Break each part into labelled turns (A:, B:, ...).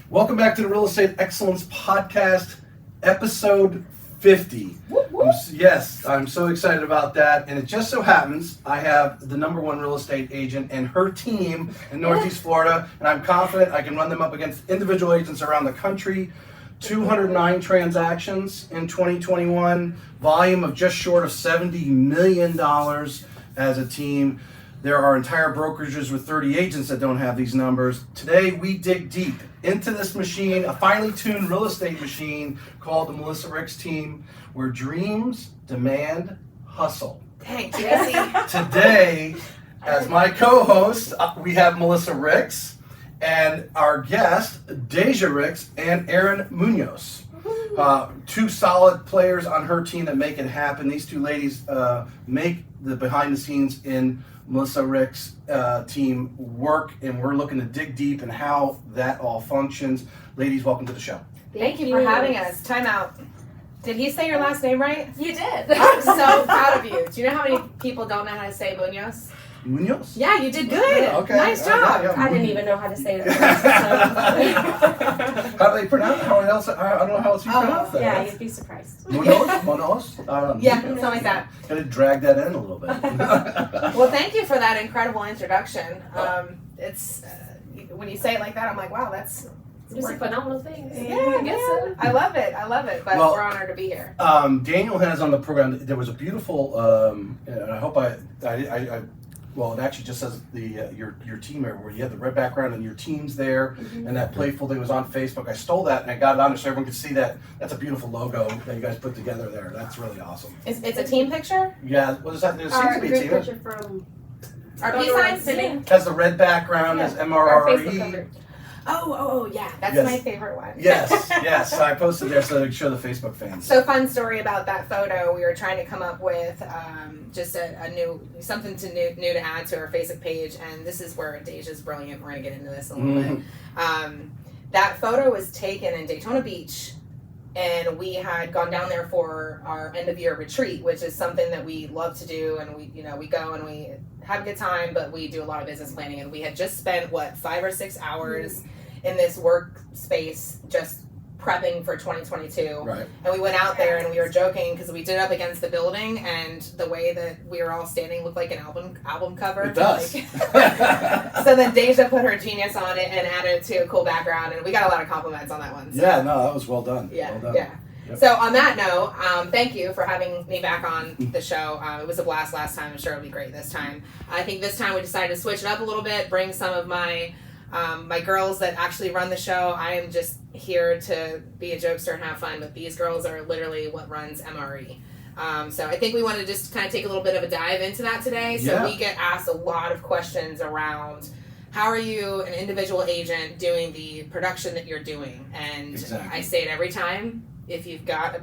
A: Welcome back to the Real Estate Excellence Podcast, episode 50.
B: Whoop, whoop.
A: Yes, I'm so excited about that. And it just so happens I have the number one real estate agent and her team in Northeast Florida, and I'm confident I can run them up against individual agents around the country. 209 transactions in 2021, volume of just short of $70 million as a team. There are entire brokerages with 30 agents that don't have these numbers. Today we dig deep into this machine, a finely tuned real estate machine called the Melissa Ricks team, where dreams demand hustle.
B: Dang, Tracy.
A: Today, as my co-host, we have Melissa Ricks and our guest, Deja Ricks and Erin Munoz. Two solid players on her team that make it happen. These two ladies make the behind the scenes in Melissa Ricks' team work, and we're looking to dig deep in how that all functions. Ladies, welcome to the show.
B: Thank you for having us. Time out. Did he say your last name right?
C: You did.
B: I'm so proud of you. Do you know how many people don't know how to say Munoz?
A: Munoz?
B: Yeah, you did good.
A: Yeah, okay.
B: Nice job.
A: Yeah,
C: I didn't even know how to say it.
A: How do they pronounce it? I don't know how else you pronounce that.
C: Yeah, you'd be surprised.
A: Munoz?
B: Yeah, something like that.
A: Gotta drag that in a little bit.
B: Well, thank you for that incredible introduction. It's when you say it like that, I'm like, wow, that's
C: Just a phenomenal thing.
B: yeah, I guess so. I love it. But
A: Well,
B: we're honored to be here.
A: Daniel has on the program. There was a beautiful. And I hope well, it actually just says the your team where you have the red background and your team's there, and that playful thing was on Facebook. I stole that and I got it on there so everyone could see that. That's a beautiful logo that you guys put together there. That's really awesome.
B: It's a team picture?
A: Yeah, what is that? There seems
C: Our
A: to be a
C: group
A: team.
C: picture from
B: Our
C: Don't
B: peace
C: know where I'm
B: signs?
C: sitting.
A: Has the red background, has
C: Our Facebook
A: MRRE.
C: cover.
B: Oh, yeah. That's
A: Yes.
B: my favorite one.
A: Yes. So I posted there so they could show the Facebook fans.
B: So fun story about that photo. We were trying to come up with just a new something new to add to our Facebook page, and this is where Deja's brilliant. We're gonna get into this a little bit. That photo was taken in Daytona Beach, and we had gone down there for our end of year retreat, which is something that we love to do, and we go and we have a good time, but we do a lot of business planning, and we had just spent 5 or 6 hours in this workspace just prepping for 2022.
A: Right.
B: And we went out there and we were joking because we did it up against the building, and the way that we were all standing looked like an album cover.
A: It does.
B: So then Deja put her genius on it and added it to a cool background, and we got a lot of compliments on that one. So.
A: Yeah, no, that was well done.
B: Yeah,
A: Well done.
B: yeah.
A: Yep.
B: So on that note, thank you for having me back on the show. It was a blast last time. I'm sure it'll be great this time. I think this time we decided to switch it up a little bit, bring some of my girls that actually run the show. I am just here to be a jokester and have fun, but these girls are literally what runs MRRE. So I think we want to just kind of take a little bit of a dive into that today. So we get asked a lot of questions around how are you, an individual agent, doing the production that you're doing? And
A: Exactly.
B: I say it every time. If you've got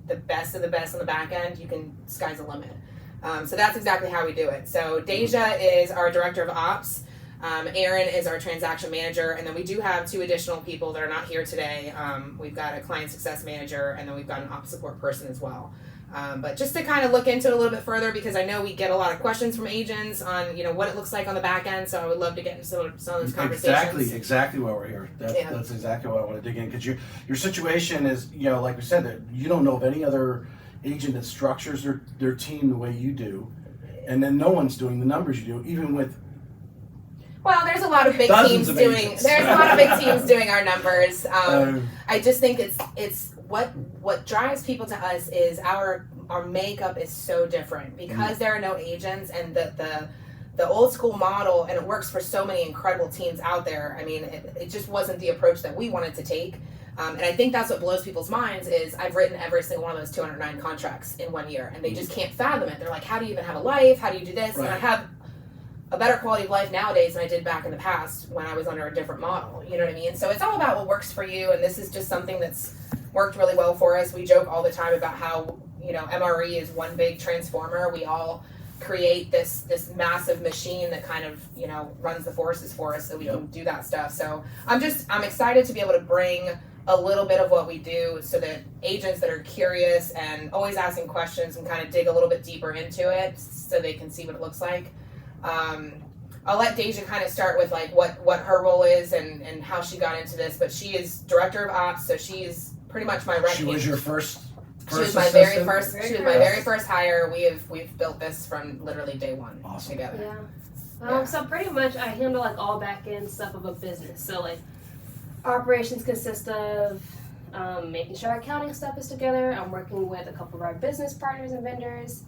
B: the best of the best on the back end, sky's the limit. So that's exactly how we do it. So Deja is our director of ops. Erin is our transaction manager, and then we do have 2 additional people that are not here today. We've got a client success manager, and then we've got an ops support person as well. But just to kind of look into it a little bit further, because I know we get a lot of questions from agents on what it looks like on the back end, so I would love to get into some of those conversations.
A: Exactly why we're here. That's exactly what I want to dig in, because your situation is, like we said, that you don't know of any other agent that structures their team the way you do, and then no one's doing the numbers you do, even with.
B: Well, there's a lot of big teams doing. There's a lot of big teams doing our numbers. I just think it's what drives people to us is our makeup is so different because there are no agents, and the old school model, and it works for so many incredible teams out there. I mean, it just wasn't the approach that we wanted to take. And I think that's what blows people's minds is I've written every single one of those 209 contracts in 1 year, and they just can't fathom it. They're like, how do you even have a life? How do you do this?
A: Right.
B: And I have a better quality of life nowadays than I did back in the past when I was under a different model. You know what I mean? So it's all about what works for you, and this is just something that's worked really well for us. We joke all the time about how, MRRE is one big transformer. We all create this massive machine that kind of, runs the forces for us so we can do that stuff. So I'm excited to be able to bring a little bit of what we do so that agents that are curious and always asking questions and kind of dig a little bit deeper into it so they can see what it looks like. I'll let Deja kind of start with like what her role is and how she got into this. But she is director of ops, so she's pretty much my right
A: She
B: hand.
A: was your first
B: She was my
A: assistant?
B: very first hire. We've built this from literally day one together.
C: Yeah.
B: Yeah.
C: So pretty much I handle like all back end stuff of a business. So like operations consist of making sure our accounting stuff is together. I'm working with a couple of our business partners and vendors.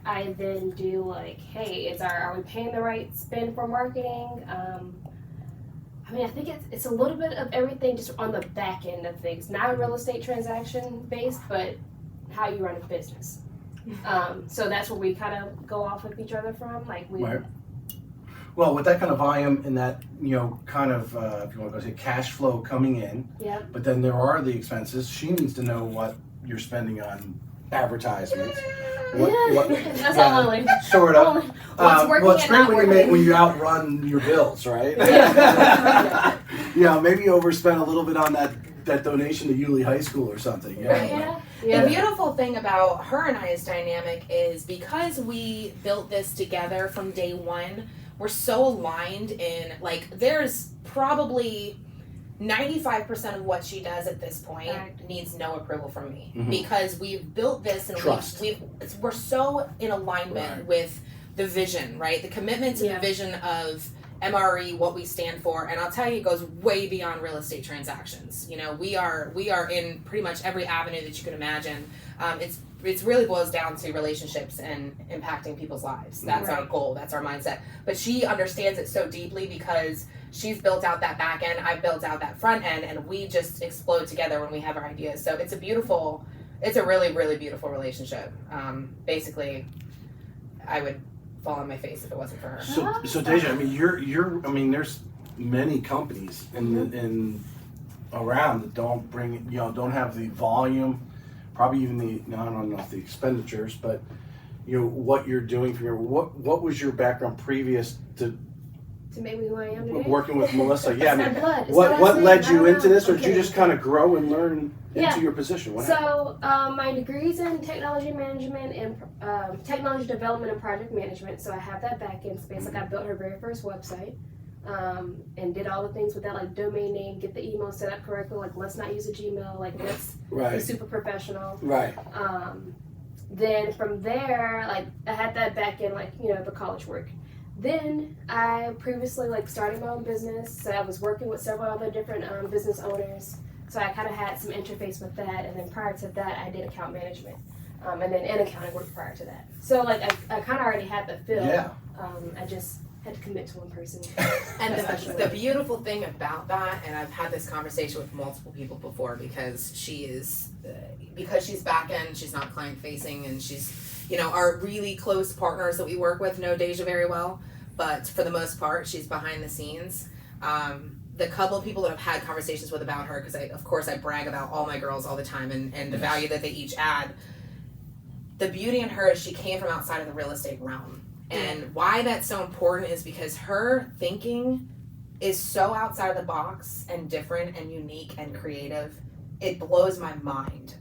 C: I then do like, hey, are we paying the right spend for marketing? I mean, I think it's a little bit of everything just on the back end of things, not real estate transaction based, but how you run a business. So that's where we kind of go off with each other from. Like we.
A: Right. Well, with that kind of volume and that, kind of, if you want to go say cash flow coming in,
C: Yeah.
A: but then there are the expenses. She needs to know what you're spending on advertisements.
C: That's all only.
A: Sort of.
C: Only. What's working
A: Well, it's
C: and
A: great
C: not
A: when
C: working.
A: when you outrun your bills, right?
C: Yeah.
A: Maybe overspend a little bit on that donation to Yulee High School or something.
C: Yeah.
B: The beautiful thing about her and I's dynamic is because we built this together from day one, we're so aligned in, like, there's probably 95% of what she does at this point needs no approval from me because we've built this and we're so in alignment with the vision, right? The commitment to the vision of MRRE, what we stand for, and I'll tell you, it goes way beyond real estate transactions. We are in pretty much every avenue that you can imagine. It really boils down to relationships and impacting people's lives. That's our goal. That's our mindset. But she understands it so deeply because she's built out that back end. I've built out that front end, and we just explode together when we have our ideas. So it's a really, really beautiful relationship. Basically, I would fall on my face if it wasn't for her.
A: So Deja, there's many companies in around that don't have the volume, probably even I don't know if the expenditures, but what you're doing for what was your background previous to
C: make me who I am today?
A: working with Melissa? Yeah,
C: It's my blood. It's
A: what led you into this, or
C: Okay.
A: did you just kind of grow and learn into your position? What happened?
C: So my degree's in technology management and technology development and project management. So I have that back end space. Like I built her very first website and did all the things with that, like domain name, get the email set up correctly. Like let's not use a Gmail. Like let's be super professional.
A: Right.
C: Then from there, like I had that back end, like the college work. Then I previously started my own business. So I was working with several other different business owners. So I kind of had some interface with that, and then prior to that, I did account management, and then accounting work prior to that. So I kind of already had the feel.
A: Yeah.
C: I just had to commit to one person.
B: And the beautiful thing about that, and I've had this conversation with multiple people before, because she's back end, she's not client facing, and she's our really close partners that we work with know Deja very well, but for the most part, she's behind the scenes. The couple of people that I've had conversations with about her, because of course I brag about all my girls all the time and the value that they each add. The beauty in her is she came from outside of the real estate realm. And why that's so important is because her thinking is so outside of the box and different and unique and creative. It blows my mind.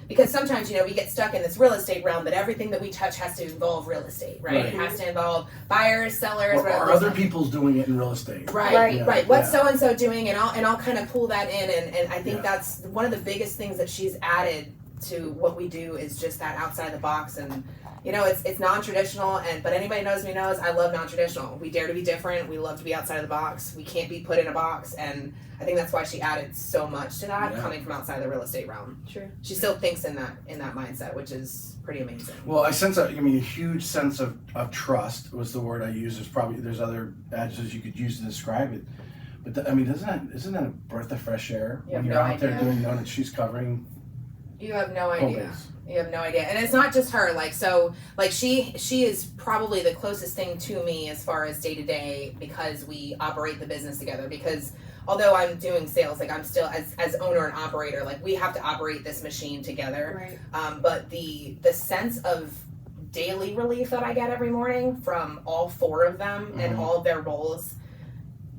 B: Because sometimes, we get stuck in this real estate realm that everything that we touch has to involve real estate, right? It has to involve buyers, sellers,
A: Or are other people's doing it in real estate?
B: Right. What's so-and-so doing? And I'll kind of pull that in. And I think that's one of the biggest things that she's added to what we do is just that outside the box. And, it's non-traditional. But anybody knows me knows I love non-traditional. We dare to be different. We love to be outside of the box. We can't be put in a box. And I think that's why she added so much to that, coming from outside the real estate realm.
C: True.
B: She still thinks in that mindset, which is pretty amazing.
A: Well, I sense a huge sense of trust was the word I use. There's other adjectives you could use to describe it. But isn't that a breath of fresh air when you're out there knowing that she's covering?
B: You have no idea.
A: Focus.
B: You have no idea. And it's not just her. She is probably the closest thing to me as far as day to day, because we operate the business together. Because although I'm doing sales, I'm still as owner and operator, we have to operate this machine together.
C: Right.
B: But the sense of daily relief that I get every morning from all four of them and all of their roles,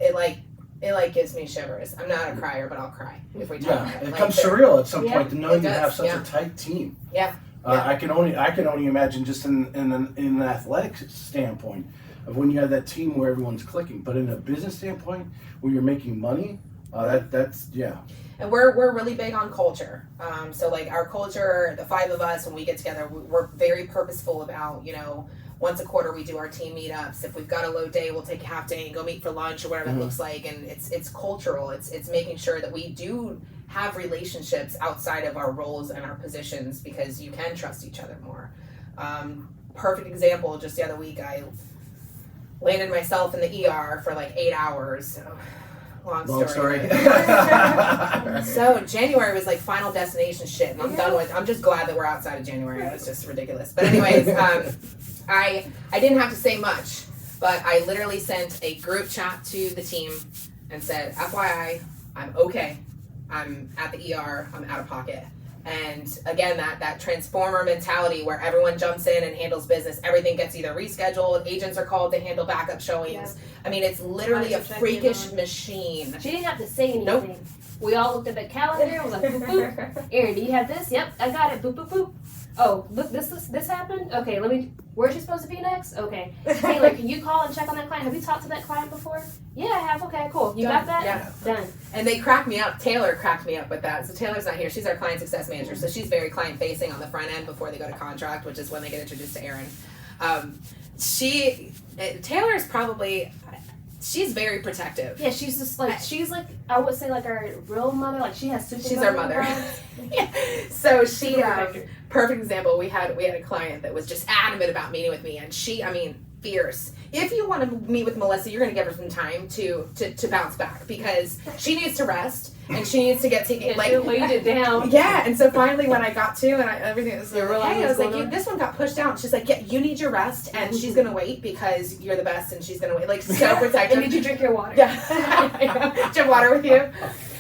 B: it gives me shivers. I'm not a crier, but I'll cry if we talk about it.
A: It becomes surreal at some point to know you
B: does,
A: have such a tight team.
B: Yeah.
A: I can only imagine just in an athletic standpoint. of when you have that team where everyone's clicking. But in a business standpoint, where you're making money, that's
B: And we're really big on culture. So like our culture, the 5 of us, when we get together, we're very purposeful about, you know, once a quarter we do our team meetups. If we've got a low day, we'll take a half day and go meet for lunch or whatever it looks like. And it's cultural. It's making sure that we do have relationships outside of our roles and our positions, because you can trust each other more. Perfect example, just the other week I landed myself in the ER for like 8 hours. So, long story. So January was like final destination shit, and I'm done with. I'm just glad that we're outside of January. It was just ridiculous. But anyways, I didn't have to say much, but I literally sent a group chat to the team and said, FYI, I'm okay. I'm at the ER. I'm out of pocket. And again, that transformer mentality where everyone jumps in and handles business. Everything gets either rescheduled, agents are called to handle backup showings. Yep. I mean, it's literally a freakish machine.
C: She didn't have to say anything.
B: Nope.
C: We all looked at the calendar and was like, boop, boop. Erin, do you have this? Yep, I got it. Boop, boop, boop. Oh, look, this happened? Okay, where's she supposed to be next? Okay. Taylor, can you call and check on that client? Have you talked to that client before? Yeah, I have. Okay, cool. You got that?
B: Yeah.
C: Done.
B: And they cracked me up. Taylor cracked me up with that. So Taylor's not here. She's our client success manager. So she's very client facing on the front end before they go to contract, which is when they get introduced to Erin. Taylor's probably, she's very protective.
C: Yeah, she's just like, I would say like our real mother. Like she has super.
B: She's our mother. Yeah. So she, perfect example. We had a client that was just adamant about meeting with me, and she, I mean, fierce. If you want to meet with Melissa, you're going to give her some time to bounce back, because she needs to rest and she needs to get taken.
C: Like laid it down.
B: Yeah, and so finally when I got to and everything was like, hey, I was like, this one got pushed out. She's like, yeah, you need your rest, and she's going to wait because you're the best, and she's going to wait. Like so protective.
C: And did you drink your water?
B: Yeah. Do you have water with you?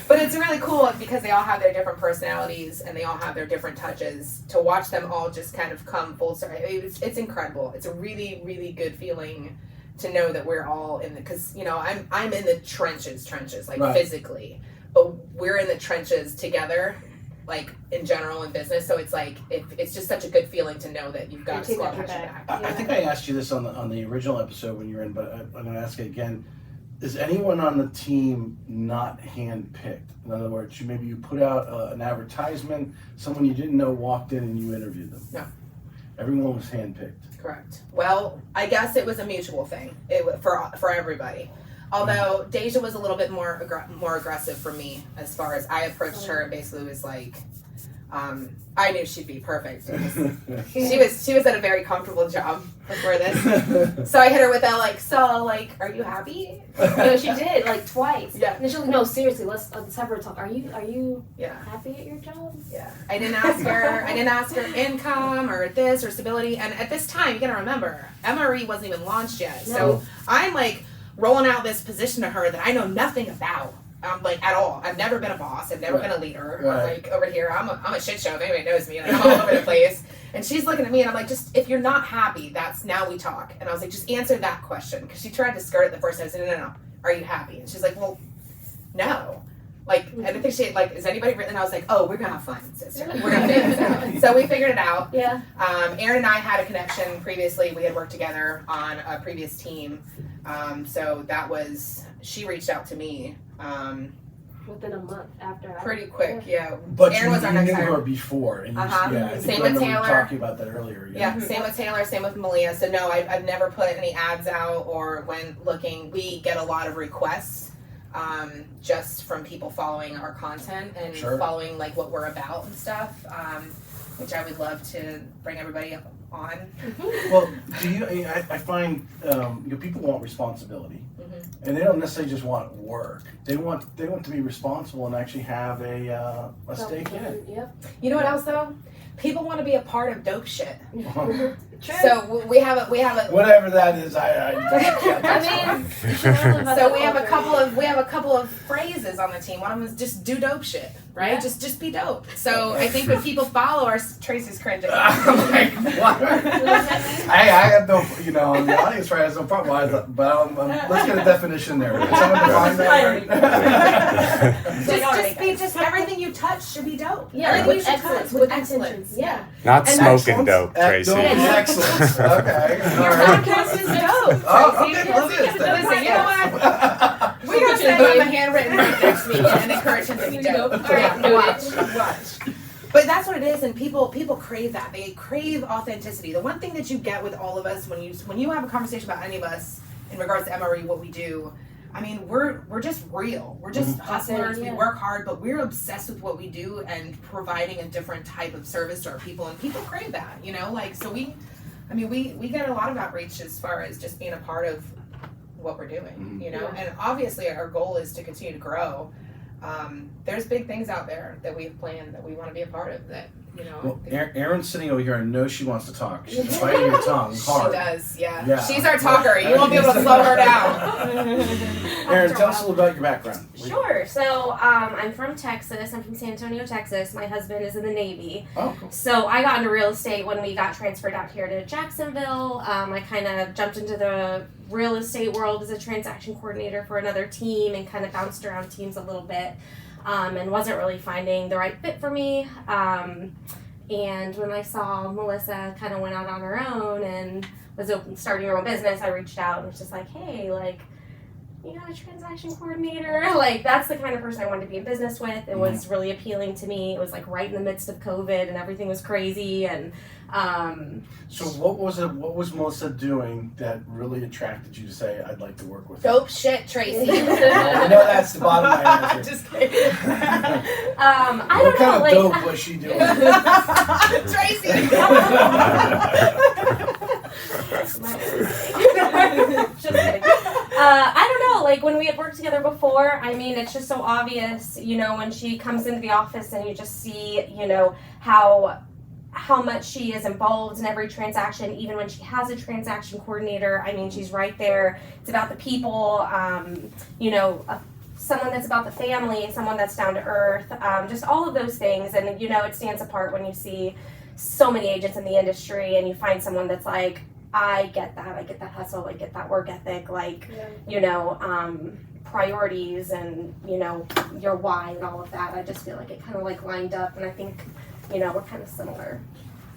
B: But it's really cool because they all have their different personalities and they all have their different touches. To watch them all just kind of come full circle, it's incredible. It's a really, really good feeling to know that we're all in the, because you know I'm in the trenches like right. Physically, but we're in the trenches together, like in general in business. So it's like it's just such a good feeling to know that you've got a squad at your back.
A: I think I asked you this on the original episode when you were in, but I'm going to ask it again. Is anyone on the team not hand-picked? In other words, maybe you put out an advertisement, someone you didn't know walked in and you interviewed them.
B: No.
A: Everyone was hand-picked.
B: Correct. Well, I guess it was a mutual thing for everybody. Although Deja was a little bit more aggressive for me, as far as I approached her and basically was like, I knew she'd be perfect. She was at a very comfortable job before this. So I hit her with that are you happy?
C: No, she did like twice.
B: Yeah.
C: And she's like, no, seriously, let's have her talk. Are you happy at your job?
B: Yeah. I didn't ask her income or this or stability. And at this time, you gotta remember, MRRE wasn't even launched yet. No. So I'm like rolling out this position to her that I know nothing about. At all. I've never been a boss. I've never been a leader.
A: Right.
B: Like over here, I'm a shit show. If anybody knows me, like, I'm all over the place. And she's looking at me, and I'm like, just if you're not happy, that's now we talk. And I was like, just answer that question, because she tried to skirt it the first time. I said, no. Are you happy? And she's like, well, no. Like, I don't think she is anybody written? And I was like, oh, we're gonna have fun, sister. We're gonna figure this out. So we figured it out.
C: Yeah.
B: Erin and I had a connection previously. We had worked together on a previous team. So that was, she reached out to me.
C: Within a month after.
B: Pretty quick, yeah.
A: But
B: Erin was our
A: you
B: next
A: knew
B: hire.
A: her before. And
B: Same with Taylor.
A: We were talking about that earlier.
B: Yeah, same with Taylor, same with Malia. So no, I've never put any ads out, or when looking, we get a lot of requests just from people following our content and following like what we're about and stuff, which I would love to bring everybody up on.
A: Well, I find people want responsibility. And they don't necessarily just want work. They want to be responsible and actually have a stake in it.
C: Yep.
B: You know what else though? People want to be a part of dope shit.
C: True.
B: So we have a
A: whatever that is.
B: So we have a couple of phrases on the team. One of them is just do dope shit, right?
C: Yeah.
B: Just be dope. So I think when people follow our Tracy's cringing.
A: I'm like, what? I have no, the audience probably has no problem. But let's get a definition there. Can someone define that?
B: They just everything you touch should be dope.
C: Yeah,
B: everything
C: with
B: you should
C: excellence,
B: touch
C: with
B: excellence.
C: intentions. Yeah.
D: Not
C: And
D: smoking dope, Tracy.
A: Excellent. Okay. All
B: Your
A: right.
B: podcast is dope.
A: Oh,
B: Tracy.
A: okay. Well, it is then.
B: Listen, you know what? We're gonna send him a handwritten note next week and encourage him to be dope. Watch. But that's what it is, and people crave that. They crave authenticity. The one thing that you get with all of us when you have a conversation about any of us in regards to MRE, what we do, I mean, we're just real. We're just hustlers.
C: Yeah.
B: We work hard, but we're obsessed with what we do and providing a different type of service to our people, and people crave that. You know, like so we get a lot of outreach as far as just being a part of what we're doing. You know, and obviously our goal is to continue to grow. There's big things out there that we've planned that we want to be a part of that, you know.
A: Well, Erin's sitting over here. I know she wants to talk. She's biting your tongue hard.
B: She does, yeah.
A: Yeah.
B: She's our talker. You won't be able to slow her down.
A: Erin, tell us a little about your background.
E: Sure. So I'm from Texas. I'm from San Antonio, Texas. My husband is in the Navy.
A: Oh, cool.
E: So I got into real estate when we got transferred out here to Jacksonville. I kind of jumped into the real estate world as a transaction coordinator for another team and kind of bounced around teams a little bit and wasn't really finding the right fit for me. And when I saw Melissa kind of went out on her own and was starting her own business, I reached out and was just like, hey, like, you got a transaction coordinator? Like, that's the kind of person I wanted to be in business with. It was really appealing to me. It was like right in the midst of COVID and everything was crazy. And
A: So what was Melissa doing that really attracted you to say, I'd like to work with her?
B: Dope shit, Tracy.
A: I know that's the bottom line answer.
B: Just kidding.
E: I
A: What
E: don't
A: kind
E: know,
A: of
E: like,
A: dope was she doing?
B: Tracy.
E: Just kidding. I don't know, like when we had worked together before, I mean, it's just so obvious, you know, when she comes into the office and you just see, you know, how much she is involved in every transaction, even when she has a transaction coordinator. I mean, she's right there. It's about the people, you know, someone that's about the family, someone that's down to earth, just all of those things. And, you know, it stands apart when you see so many agents in the industry and you find someone that's like, I get that hustle, I get that work ethic, like, you know, priorities and, you know, your why and all of that. I just feel like it kind of like lined up, and I think, you know, we're kind of similar.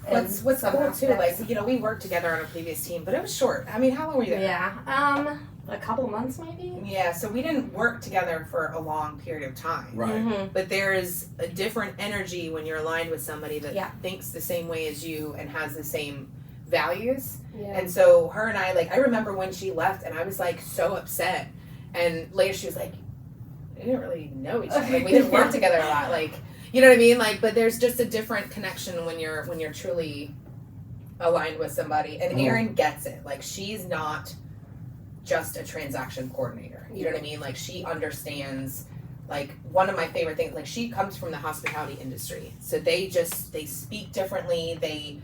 B: What's cool too, like, you know, we worked together on a previous team, but it was short. I mean, how long were you there?
E: Yeah, a couple months maybe.
B: Yeah, so we didn't work together for a long period of time.
A: Right.
E: Mm-hmm.
B: But there is a different energy when you're aligned with somebody that thinks the same way as you and has the same values.
C: Yeah.
B: And so her and I, like, I remember when she left and I was like so upset. And later she was like, we didn't really know each other. Like, we didn't work together a lot. Like, you know what I mean? Like, but there's just a different connection when you're truly aligned with somebody. And Erin gets it. Like, she's not just a transaction coordinator. You know what I mean? Like, she understands, like, one of my favorite things, like, she comes from the hospitality industry. So they speak differently. The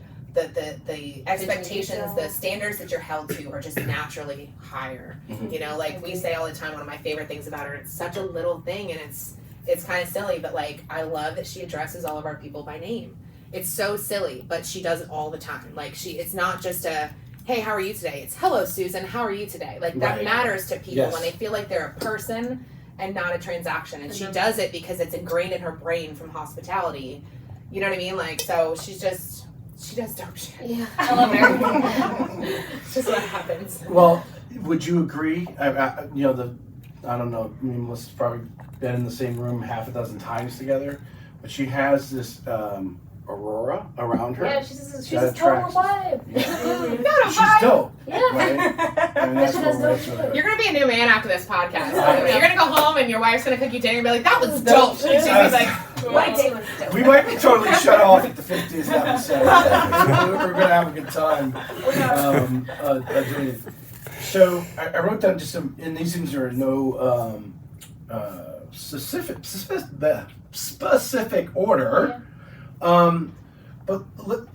B: expectations, the standards that you're held to are just naturally higher. You know, like we say all the time, one of my favorite things about her, it's such a little thing and it's kind of silly, but like, I love that she addresses all of our people by name. It's so silly, but she does it all the time. Like, it's not just a, hey, how are you today? It's, hello, Susan, how are you today? Like, that matters to people when they feel like they're a person and not a transaction. And she does it because it's ingrained in her brain from hospitality. You know what I mean? Like, so she does dope shit.
C: Yeah, I love her.
B: It's just what happens.
A: Well, would you agree? You know, I don't know, I mean, Melissa's probably been in the same room half a dozen times together, but she has this aurora around her.
C: Yeah, she's a
A: that
C: total
A: attracts us.
C: vibe.
B: Not a
A: She's
B: vibe.
A: dope.
C: Yeah.
A: Right? I mean, that's
C: She
A: what
C: does
A: we're
C: dope
A: into
C: shit.
A: her.
B: You're gonna be a new man after this podcast. By the way. You're gonna go home and your wife's gonna cook you dinner and be like, "That was dope." She's gonna be like,
C: My day was dope.
A: We might be totally shut off at the 50th episode. We're going to have a good time doing it. So I wrote down just some, and these things are no specific order. But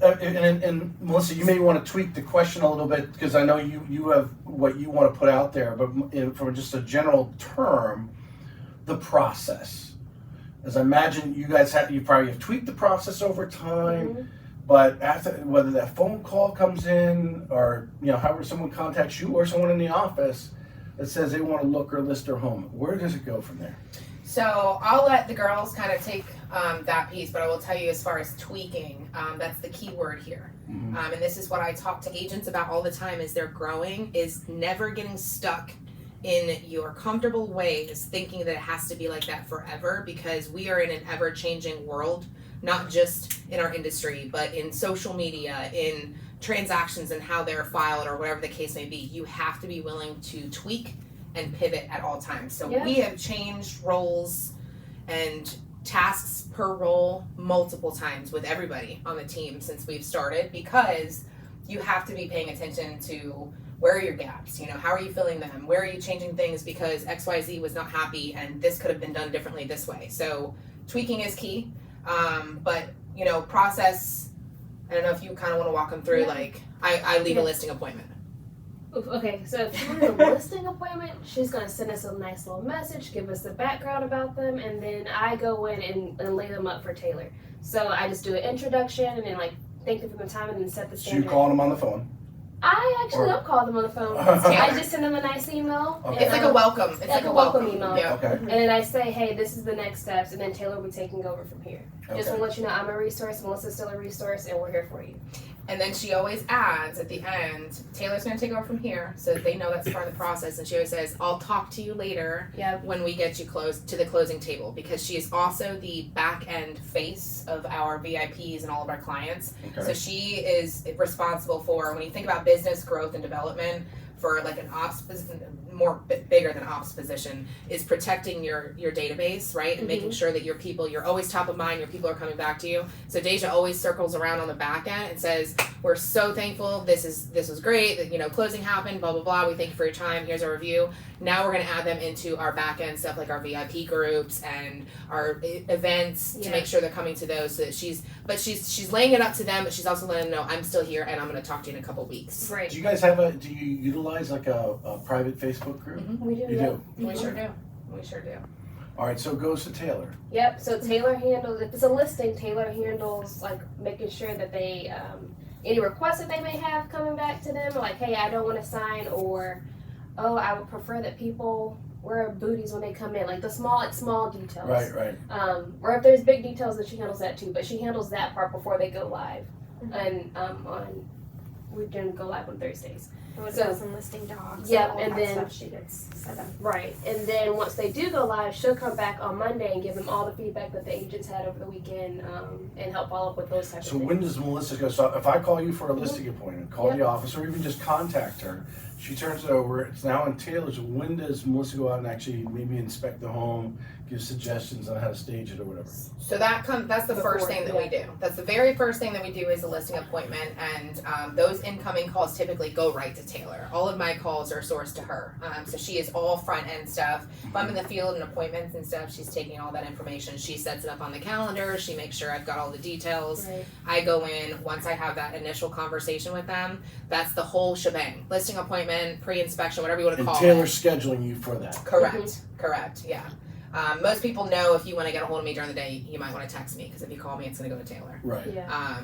A: and Melissa, you may want to tweak the question a little bit because I know you have what you want to put out there, but from just a general term, the process. As I imagine you probably have tweaked the process over time, but after whether that phone call comes in or however someone contacts you or someone in the office that says they want to look or list their home, where does it go from there?
B: So I'll let the girls kind of take that piece, but I will tell you as far as tweaking, that's the key word here.
A: Mhm.
B: And this is what I talk to agents about all the time as they're growing, is never getting stuck in your comfortable ways thinking that it has to be like that forever, because we are in an ever-changing world, not just in our industry, but in social media, in transactions and how they're filed or whatever the case may be. You have to be willing to tweak and pivot at all times. So
C: Yeah.
B: we have changed roles and tasks per role multiple times with everybody on the team since we've started, because you have to be paying attention to where are your gaps, how are you filling them, where are you changing things because XYZ was not happy and this could have been done differently this way. So tweaking is key. But process, I don't know if you kind of want to walk them through,
C: Yeah.
B: like I lead a listing appointment.
C: Okay, so if we're in a listing appointment, she's gonna send us a nice little message, give us the background about them, and then I go in and lay them up for Taylor. So I just do an introduction and then thank them for the time and then set the
A: So you
C: standard.
A: calling them on the phone?
C: I actually don't call them on the phone. I just send them a nice email.
A: Okay.
B: It's like a welcome. It's like a welcome
C: email.
B: Yeah.
A: Okay.
C: And then I say, hey, this is the next steps, and then Taylor will be taking over from here. Just
A: Okay.
C: to let you know, I'm a resource, Melissa's still a resource, and we're here for you.
B: And then she always adds at the end, Taylor's going to take over from here, so that they know that's part of the process. And she always says, I'll talk to you later
C: Yeah.
B: when we get you close to the closing table, because she is also the back end face of our VIPs and all of our clients. So
A: Okay.
B: she is responsible for, when you think about business growth and development, for like an ops position, bigger than ops position, is protecting your database, right? And making sure that your people, you're always top of mind, your people are coming back to you. So Deja always circles around on the back end and says, we're so thankful, this was great, that closing happened, blah blah blah, we thank you for your time, here's our review. Now we're gonna add them into our back end stuff like our VIP groups and our events to make sure they're coming to those, so that she's laying it up to them, but she's also letting them know I'm still here and I'm gonna talk to you in a couple weeks.
C: Right.
A: Do you guys do you utilize like a private Facebook group?
C: We do.
A: You do?
B: We sure do. We sure do.
A: All right, so it goes to Taylor.
C: Yep. So Taylor handles, if it's a listing, Taylor handles making sure that they any requests that they may have coming back to them, like, hey, I don't want to sign, or I would prefer that people wear booties when they come in, like the small details.
A: Right.
C: Or if there's big details, then she handles that too. But she handles that part before they go live. And we're gonna go live on Thursdays.
E: So some listing dogs.
C: Yep,
E: all
C: and
E: that
C: then-
E: stuff she gets set up.
C: Right, and then once they do go live, she'll come back on Monday and give them all the feedback that the agents had over the weekend, and help follow up with those types
A: So
C: of
A: when
C: things.
A: does Melissa go? So if I call you for a listing appointment, call the office, or even just contact her, she turns it over. It's now in Taylor's. When does Melissa go out and actually maybe inspect the home, give suggestions on how to stage it or whatever?
B: So that's the first thing that we do. That's the very first thing that we do is a listing appointment, and those incoming calls typically go right to Taylor. All of my calls are sourced to her. So she is all front end stuff. If I'm in the field and appointments and stuff, she's taking all that information. She sets it up on the calendar. She makes sure I've got all the details.
C: Right.
B: I go in, once I have that initial conversation with them, that's the whole shebang. Listing appointment, pre-inspection, whatever you want to
A: And
B: call
A: Taylor's
B: it.
A: scheduling you for that.
B: Correct, yeah. Most people know if you want to get a hold of me during the day, you might want to text me, because if you call me, it's going to go to Taylor.
A: Right.
C: Yeah.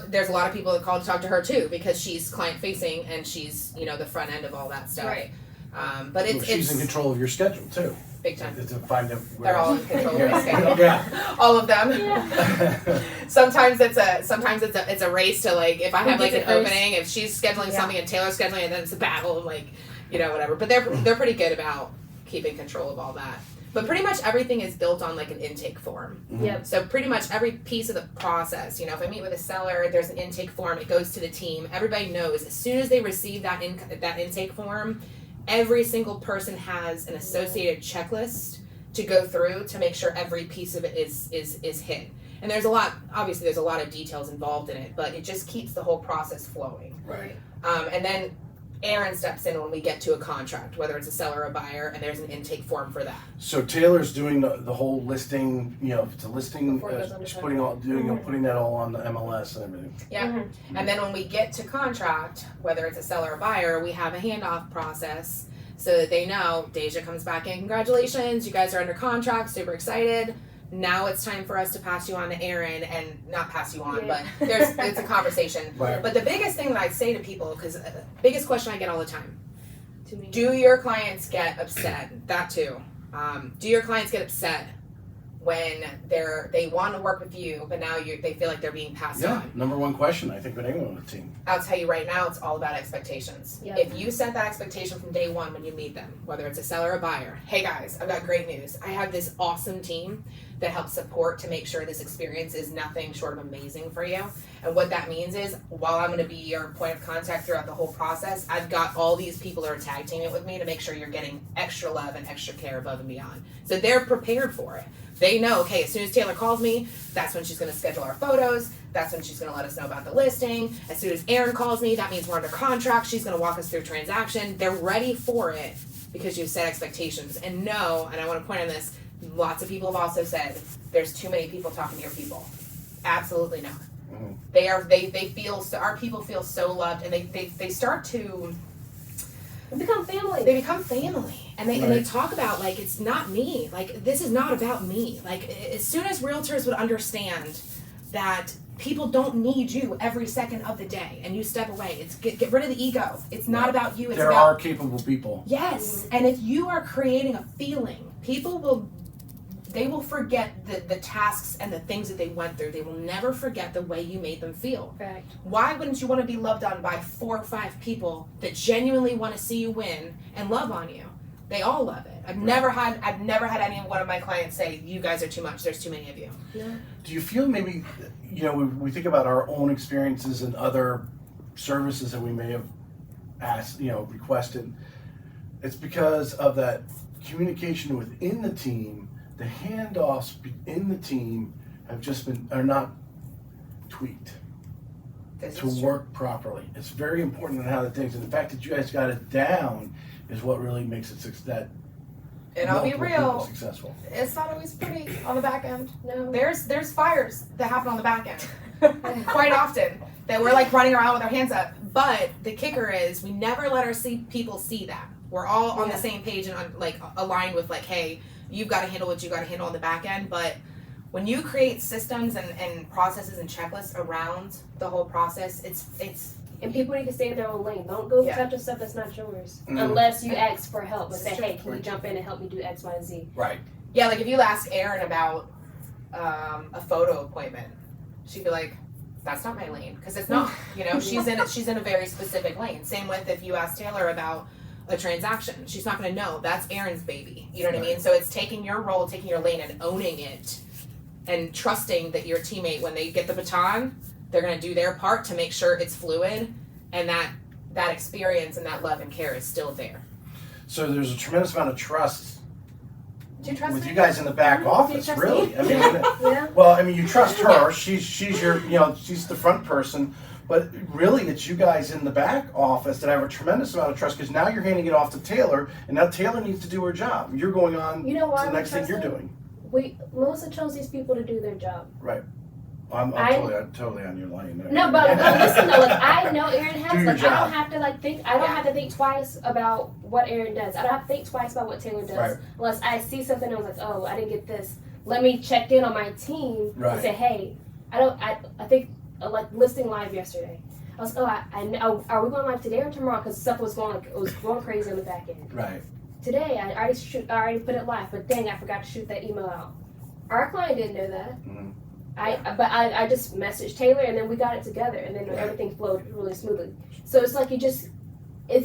B: There's a lot of people that call to talk to her too, because she's client facing and she's the front end of all that stuff.
C: Right.
B: But
A: So she's in control of your schedule too.
B: big time.
A: To find out where.
B: They're all in control of my schedule.
A: Yeah.
B: All of them.
C: Yeah.
B: Sometimes it's a race to, like, if I have like an
C: gets it first?
B: opening, if she's scheduling
C: Yeah.
B: something and Taylor's scheduling it, then it's a battle, like, whatever. But they're pretty good about keeping control of all that. But pretty much everything is built on like an intake form.
C: Yep.
B: So pretty much every piece of the process, if I meet with a seller, there's an intake form, it goes to the team. Everybody knows as soon as they receive that intake form, every single person has an associated checklist to go through to make sure every piece of it is hit. And there's a lot of details involved in it, but it just keeps the whole process flowing.
A: Right.
B: And then Erin steps in when we get to a contract, whether it's a seller or a buyer, and there's an intake form for that.
A: So Taylor's doing the whole listing, if it's a listing,
C: Before it goes under
A: she's putting that all on the MLS and everything.
B: Yeah.
C: Mm-hmm.
B: And then when we get to contract, whether it's a seller or buyer, we have a handoff process so that they know Deja comes back in, congratulations, you guys are under contract, super excited. Now it's time for us to pass you on to Erin, and not pass you on,
C: Yeah.
B: but it's a conversation.
A: Right.
B: But the biggest thing that I say to people, because biggest question I get all the time,
C: To me.
B: do your clients get upset? That too. Do your clients get upset when they want to work with you, but now they feel like they're being passed on?
A: Number one question, I think, with anyone on the team.
B: I'll tell you right now, it's all about expectations.
C: Yep.
B: If you set that expectation from day one when you meet them, whether it's a seller or a buyer, hey guys, I've got great news. I have this awesome team that helps support to make sure this experience is nothing short of amazing for you. And what that means is, while I'm going to be your point of contact throughout the whole process, I've got all these people who are tag teaming with me to make sure you're getting extra love and extra care above and beyond. So they're prepared for it. They know, okay, as soon as Taylor calls me, that's when she's going to schedule our photos. That's when she's going to let us know about the listing. As soon as Erin calls me, that means we're under contract. She's going to walk us through transaction. They're ready for it because you've set expectations. And no, and I want to point on this, lots of people have also said there's too many people talking to your people. Absolutely not.
A: Mm-hmm.
B: They feel so, our people feel so loved, and they start to
C: become family.
B: They become family. And they talk about, like, it's not me. Like, this is not about me. Like, as soon as realtors would understand that people don't need you every second of the day and you step away, it's get rid of the ego. It's not about you. It's
A: there
B: about
A: are capable people.
B: Yes. And if you are creating a feeling, people will forget the tasks and the things that they went through. They will never forget the way you made them feel.
C: Right.
B: Why wouldn't you want to be loved on by 4 or 5 people that genuinely want to see you win and love on you? They all love it. I've never had any one of my clients say, you guys are too much, there's too many of you.
C: Yeah.
A: Do you feel maybe, we think about our own experiences and other services that we may have asked, requested. It's because of that communication within the team, the handoffs in the team are not tweaked to work properly. It's very important in how the things, and the fact that you guys got it down is what really makes it that.
B: And I'll be real,
A: successful.
B: It's not always pretty on the back end.
C: No.
B: There's fires that happen on the back end quite often that we're like running around with our hands up. But the kicker is we never let our people see that. We're all on the same page and aligned with like, hey, you've got to handle what you got to handle on the back end. But when you create systems and processes and checklists around the whole process, it's
C: and people need to stay in their own lane. Don't go touch the stuff that's not yours. Unless you ask for help and say, hey, can you jump in and help me do X, Y, and Z?
A: Right.
B: Yeah, like if you ask Erin about a photo appointment, she'd be like, that's not my lane. Because it's not, she's in a very specific lane. Same with if you ask Taylor about a transaction. She's not going to know. That's Erin's baby. You know what I mean? So it's taking your role, taking your lane and owning it and trusting that your teammate, when they get the baton, they're going to do their part to make sure it's fluid and that experience and that love and care is still there.
A: So there's a tremendous amount of trust
B: Do you trust
A: with
B: me?
A: you guys in the back office, really. I mean,
C: Yeah.
A: well, I mean, you trust her. She's your, she's the front person. But really, it's you guys in the back office that have a tremendous amount of trust because now you're handing it off to Taylor, and now Taylor needs to do her job. You're going on
C: You know why
A: to the
C: we
A: next thing
C: trust
A: you're
C: them?
A: doing.
C: Melissa chose these people to do their job.
A: Right. I'm totally on your lane there.
C: No, but listen though, I know Erin has,
A: Do your
C: I
A: job.
C: don't have to think, I don't have to think twice about what Erin does. I don't have to think twice about what Taylor does.
A: Right.
C: Unless I see something and I was like, oh, I didn't get this. Let me check in on my team and say, hey, I think like listing live yesterday. I was I know, are we going live today or tomorrow? Because stuff was going crazy on the back end.
A: Right.
C: Today I already put it live, but dang, I forgot to shoot that email out. Our client didn't know that.
A: Mm-hmm.
C: I just messaged Taylor and then we got it together and then everything flowed really smoothly. So it's like it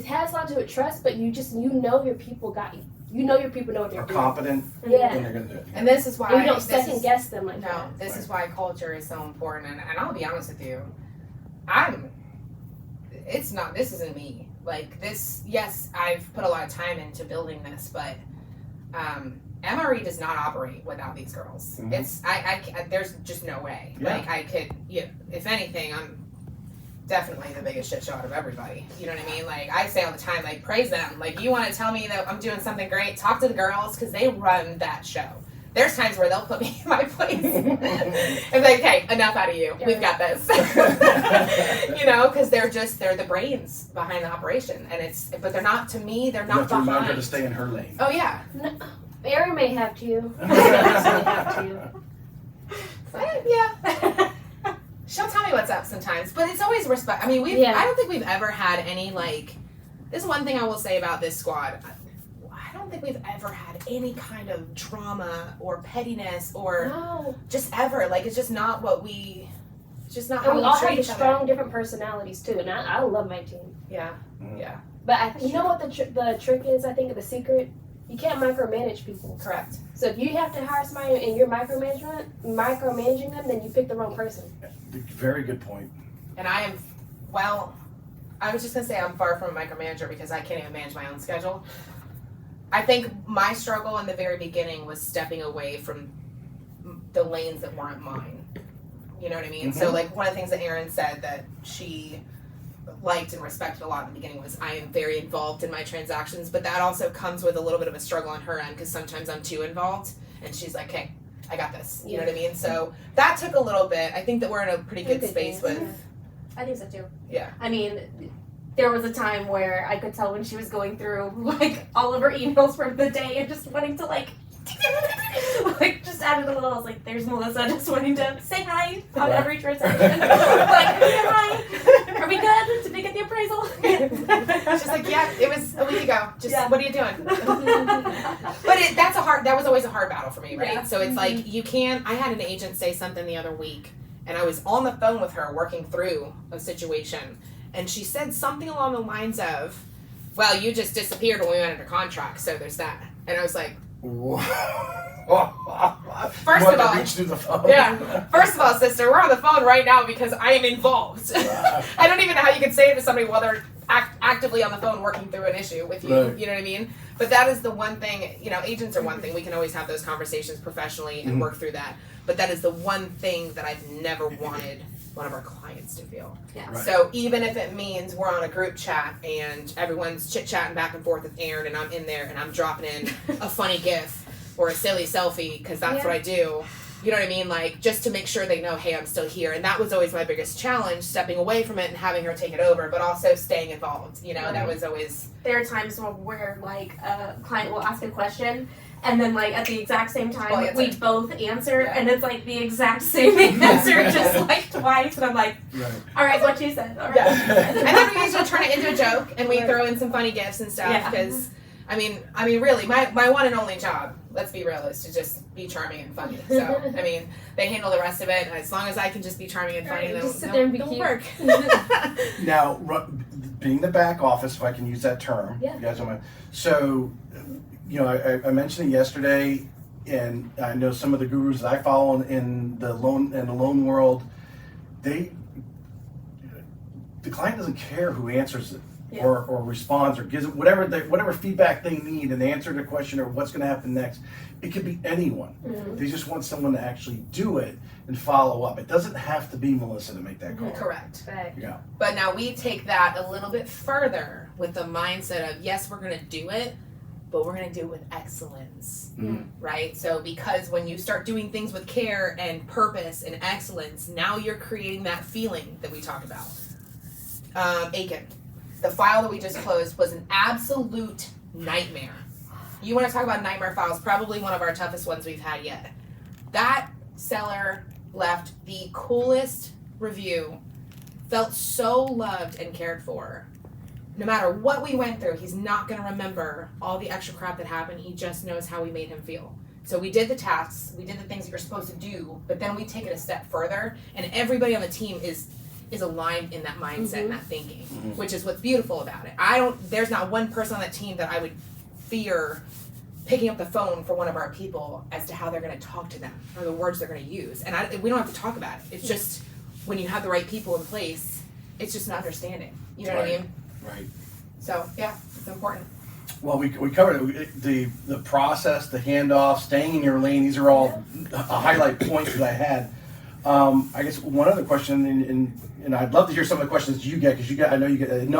C: has a lot to do with trust, but you know your people got you. You know your people know what they're
A: Are
C: doing.
A: competent.
C: Yeah.
A: And they're gonna do it.
B: And this is why
C: And you don't second guess them like that.
B: this is why culture is so important. And I'll be honest with you, this isn't me. Like this, yes, I've put a lot of time into building this, but MRRE does not operate without these girls.
A: Mm-hmm.
B: It's there's just no way.
A: Yeah.
B: Like I could, if anything, I'm definitely the biggest shit show out of everybody. You know what I mean? Like I say all the time, like praise them. Like you want to tell me that I'm doing something great, talk to the girls because they run that show. There's times where they'll put me in my place and be like, okay, enough out of you. We've got this. Because they're the brains behind the operation. And but they're not, to me, they're
A: You
B: not
A: have to remind her
B: behind.
A: to stay in her lane.
B: Oh, yeah.
C: No, Erin may have to.
B: Yeah. She'll tell me what's up sometimes, but it's always respect. I mean, I don't think we've ever had any, this is one thing I will say about this squad. I don't think we've ever had any kind of drama or pettiness or
C: No.
B: just ever. Like, it's just not what we. It's just not
C: And
B: how
C: we
B: we
C: all
B: treat
C: have
B: each other.
C: strong, different personalities too, and I love my team.
B: Yeah.
A: Mhm.
B: Yeah.
C: But you know what the trick is? I think the secret. You can't micromanage people.
B: Correct.
C: So if you have to hire somebody and you're micromanaging them, then you pick the wrong person.
A: Very good point.
B: And I am, well, I was just gonna say I'm far from a micromanager because I can't even manage my own schedule. I think my struggle in the very beginning was stepping away from the lanes that weren't mine. You know what I mean? So like one of the things that Erin said that she liked and respected a lot in the beginning was I am very involved in my transactions, but that also comes with a little bit of a struggle on her end because sometimes I'm too involved and she's like, hey, I got this. You know what I mean? So that took a little bit. I think that we're in a pretty good space with,
E: I think so too.
B: yeah.
E: I mean, there was a time where I could tell when she was going through like all of her emails for the day and just wanting to like just added a little. I was like, "There's Melissa just wanting to say hi on every transaction." Like, hi, are we good? Did we get the appraisal?
B: She's like, yeah, it was a week ago. Just
E: Yeah.
B: what are you doing? But that was always a hard battle for me, right?
E: Yeah.
B: So it's like you can't. I had an agent say something the other week, and I was on the phone with her working through a situation, and she said something along the lines of, "Well, you just disappeared when we went under contract, so there's that." And I was like,
A: First
B: of all-
A: reach through the phone.
B: yeah. First of all, sister, we're on the phone right now because I am involved. I don't even know how you can say it to somebody while they're actively on the phone working through an issue with you.
A: Right.
B: You know what I mean? But that is the one thing, you know, agents are one thing. We can always have those conversations professionally and work through that. But that is the one thing that I've never wanted one of our clients to feel.
E: Yeah.
A: Right.
B: So even if it means we're on a group chat and everyone's chit-chatting back and forth with Erin and I'm in there and I'm dropping in a funny gif or a silly selfie because that's what I do. You know what I mean? Like, just to make sure they know, hey, I'm still here. And that was always my biggest challenge, stepping away from it and having her take it over, but also staying involved. You know, that was always...
E: There are times where like a client will ask a question and then like at the exact same time we both answer and it's like the exact same answer just like twice and I'm like,
A: Right.
E: all right, what you said. All right.
B: Yeah. And then we usually turn it into a joke and we throw in some funny gifs and stuff because... I mean, really, my one and only job, let's be real, is to just be charming and funny. So, I mean, they handle the rest of it, and as long as I can just be charming and funny,
C: Just sit there and be
B: they'll
C: cute.
B: work.
A: Now, being the back office, if I can use that term,
C: Yeah.
A: you guys don't mind. So, you know, I mentioned it yesterday, and I know some of the gurus that I follow in the loan world. The client doesn't care who answers it.
E: Yeah.
A: Or responds or gives whatever feedback they need and they answer the question or what's going to happen next. It could be anyone.
C: Mhm.
A: They just want someone to actually do it and follow up. It doesn't have to be Melissa to make that call.
B: Correct.
C: Fact.
A: Yeah.
B: But now we take that a little bit further with the mindset of, yes, we're going to do it, but we're going to do it with excellence.
A: Mhm.
B: Right? So because when you start doing things with care and purpose and excellence, now you're creating that feeling that we talk about. Aiken. The file that we just closed was an absolute nightmare. You want to talk about nightmare files, probably one of our toughest ones we've had yet. That seller left the coolest review, felt so loved and cared for. No matter what we went through, he's not going to remember all the extra crap that happened. He just knows how we made him feel. So we did the tasks, we did the things that you're supposed to do, but then we take it a step further, and everybody on the team is aligned in that mindset and that thinking, which is what's beautiful about it. There's not one person on that team that I would fear picking up the phone for one of our people as to how they're going to talk to them or the words they're going to use. And we don't have to talk about it. It's just when you have the right people in place, it's just an understanding. You know what I mean?
A: Right.
B: So yeah, it's important.
A: Well, we covered it. The process, the handoff, staying in your lane. These are all highlight points that I had. I guess one other question, and I'd love to hear some of the questions you get because I know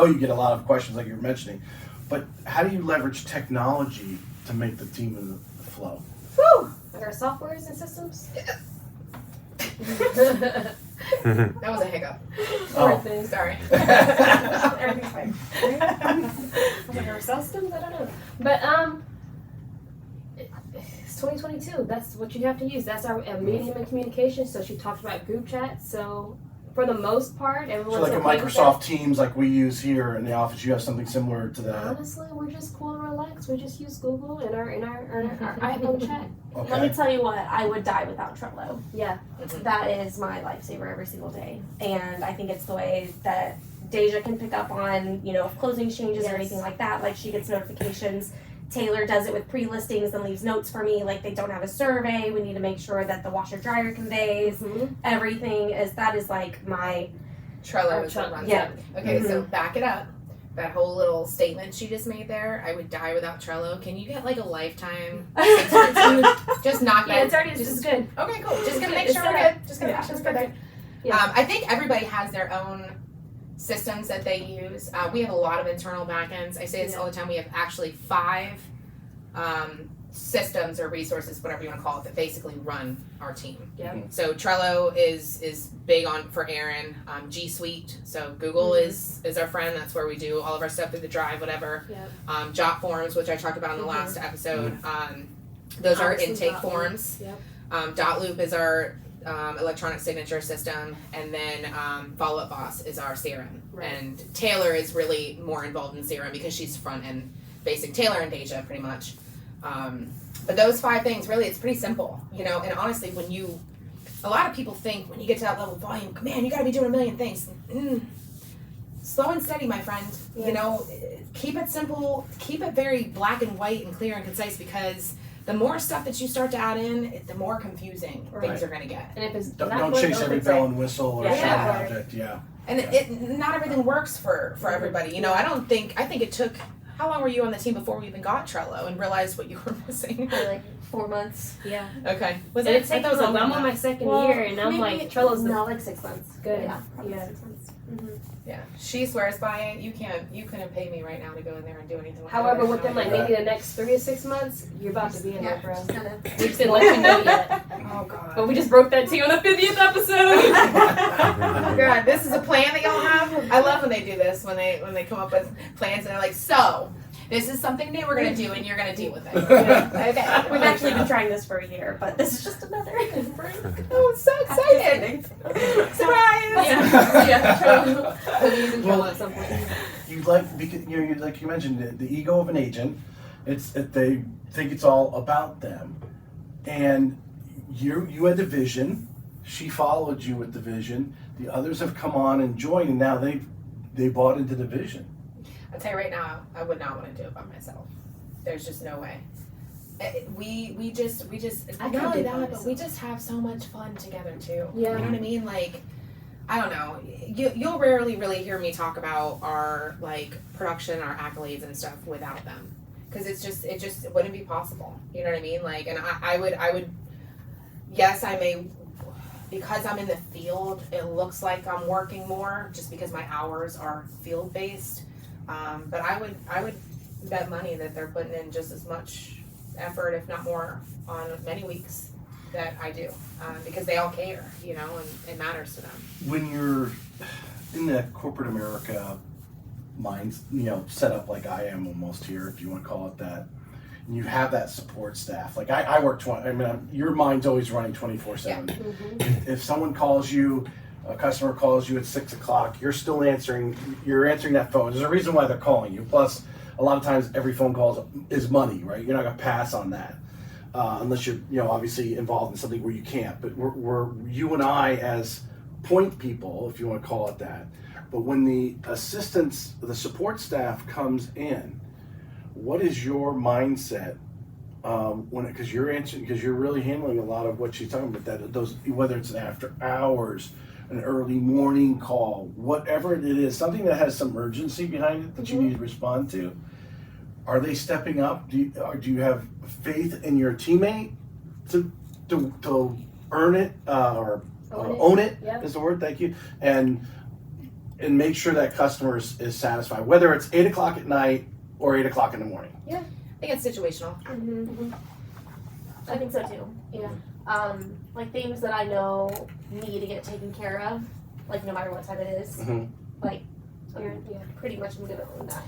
A: you get a lot of questions like you were mentioning. But how do you leverage technology to make the team in the flow?
C: Woo! Like our softwares and systems.
B: That was a hiccup.
A: Oh.
B: Sorry.
C: Everything's fine. Like our systems, I don't know. But it's 2022. That's what you have to use. That's our medium of communication. So she talked about group chat. So for the most part, everyone's
A: So like a
C: okay with
A: Microsoft Teams like we use here in the office, you have something similar to
C: that.
A: that.
C: Honestly, we're just cool and relax. We just use Google and our iPhone chat.
E: Let
A: Okay.
E: me tell you what, I would die without Trello.
C: Yeah.
E: That is my lifesaver every single day. And I think it's the way that Deja can pick up on, you know, if closing changes or
C: Yes.
E: anything like that. Like she gets notifications. Taylor does it with pre-listings and leaves notes for me. Like they don't have a survey. We need to make sure that the washer dryer conveys.
C: Mm-hmm.
E: Everything that is like my,
B: Trello is what runs
E: Yeah.
B: it. Okay, so back it up. That whole little statement she just made there, I would die without Trello. Can you get like a lifetime subscription? Just knock
C: Yeah,
B: it.
C: it's already
B: Just-
C: it's good.
B: Okay, cool. Just gonna make
C: It's
B: sure we're
C: set
B: good. Just gonna make sure we're good there.
C: Yeah.
B: I think everybody has their own systems that they use. We have a lot of internal backends. I say this all the time. We have actually 5 systems or resources, whatever you want to call it, that basically run our team.
C: Yeah.
B: So Trello is big on for Erin. G Suite. So Google is our friend. That's where we do all of our stuff through the drive, whatever.
C: Yeah.
B: Jotforms, which I talked about in the last episode. Those are
C: Obviously
B: intake
C: Dotloop.
B: forms.
C: Yep.
B: Dotloop is our electronic signature system, and then Follow Up Boss is our CRM.
C: Right.
B: And Taylor is really more involved in CRM because she's front end basic. Taylor and Deja, pretty much. But those 5 things, really, it's pretty simple, you know. And honestly, a lot of people think when you get to that level of volume, man, you got to be doing a million things. Slow and steady, my friend.
C: Yeah.
B: You know, keep it simple, keep it very black and white and clear and concise, because the more stuff that you start to add in, the more confusing things are going to get.
C: And if it's
A: Don't chase every bell and whistle or
C: Yeah.
A: shiny object. Yeah.
B: And not everything works for everybody. You know, I think it took, how long were you on the team before we even got Trello and realized what you were missing?
E: for like 4 months.
C: Yeah.
B: Okay.
C: And it's
B: I
C: taken
B: thought it was
C: I'm
B: longer
C: on
B: than
C: my second
E: Well,
C: year and I'm
E: maybe
C: like Trello's
E: not like 6 months.
C: good.
E: Yeah. Probably
C: Yeah.
E: 6 months.
B: Yeah, she swears by it. You couldn't pay me right now to go in there and do anything. With
C: However,
B: it.
C: within like maybe the next 3 to 6 months, you're about to be in there, bro.
E: Just kinda-
C: We just didn't let you know yet.
B: Oh god.
C: But we just broke that to you on the 50th episode.
B: Oh god, this is a plan that y'all have. I love when they do this, when they come up with plans and they're like, so this is something new we're gonna do and you're gonna deal with it. Okay.
E: We've actually been trying this for a year, but this is just another.
B: Oh, I'm so excited! Surprise!
C: Yeah. We'll be using Trello at some point.
A: You like, because you like you mentioned the ego of an agent. They think it's all about them, and you had the vision. She followed you with the vision. The others have come on and joined, and now they bought into the vision.
B: I'll tell you right now, I would not want to do it by myself. There's just no way. We just
C: I
B: not
C: could
B: only
C: do it by
B: that, but
C: myself.
B: we just have so much fun together too.
C: Yeah.
B: You know what I mean? Like, I don't know. You'll rarely really hear me talk about our like production, our accolades and stuff without them, because it just wouldn't be possible. You know what I mean? Like, and I would. Yes, I may. Because I'm in the field, it looks like I'm working more just because my hours are field based. But I would bet money that they're putting in just as much effort, if not more, on many weeks that I do, because they all care, you know, and it matters to them.
A: When you're in the corporate America mind, set up like I am almost here, if you want to call it that, and you have that support staff. Like I work your mind's always running 24/7. If someone calls you, a customer calls you at 6 o'clock, you're still answering. You're answering that phone. There's a reason why they're calling you. Plus, a lot of times every phone call is money, right? You're not gonna pass on that unless you're obviously involved in something where you can't. But we're you and I as point people, if you want to call it that. But when the assistants, the support staff comes in, what is your mindset because you're really handling a lot of what she's talking about, those, whether it's an after hours, an early morning call, whatever it is, something that has some urgency behind it that you need to respond to. Are they stepping up? Do you have faith in your teammate to earn it or own it?
C: Yep.
A: Is the word? Thank you. And make sure that customer is satisfied, whether it's 8 o'clock at night or 8 o'clock in the morning.
B: I think it's situational.
E: I think so too.
C: Yeah.
E: Like things that I know need to get taken care of, like no matter what time it is, like you're pretty much good at doing that.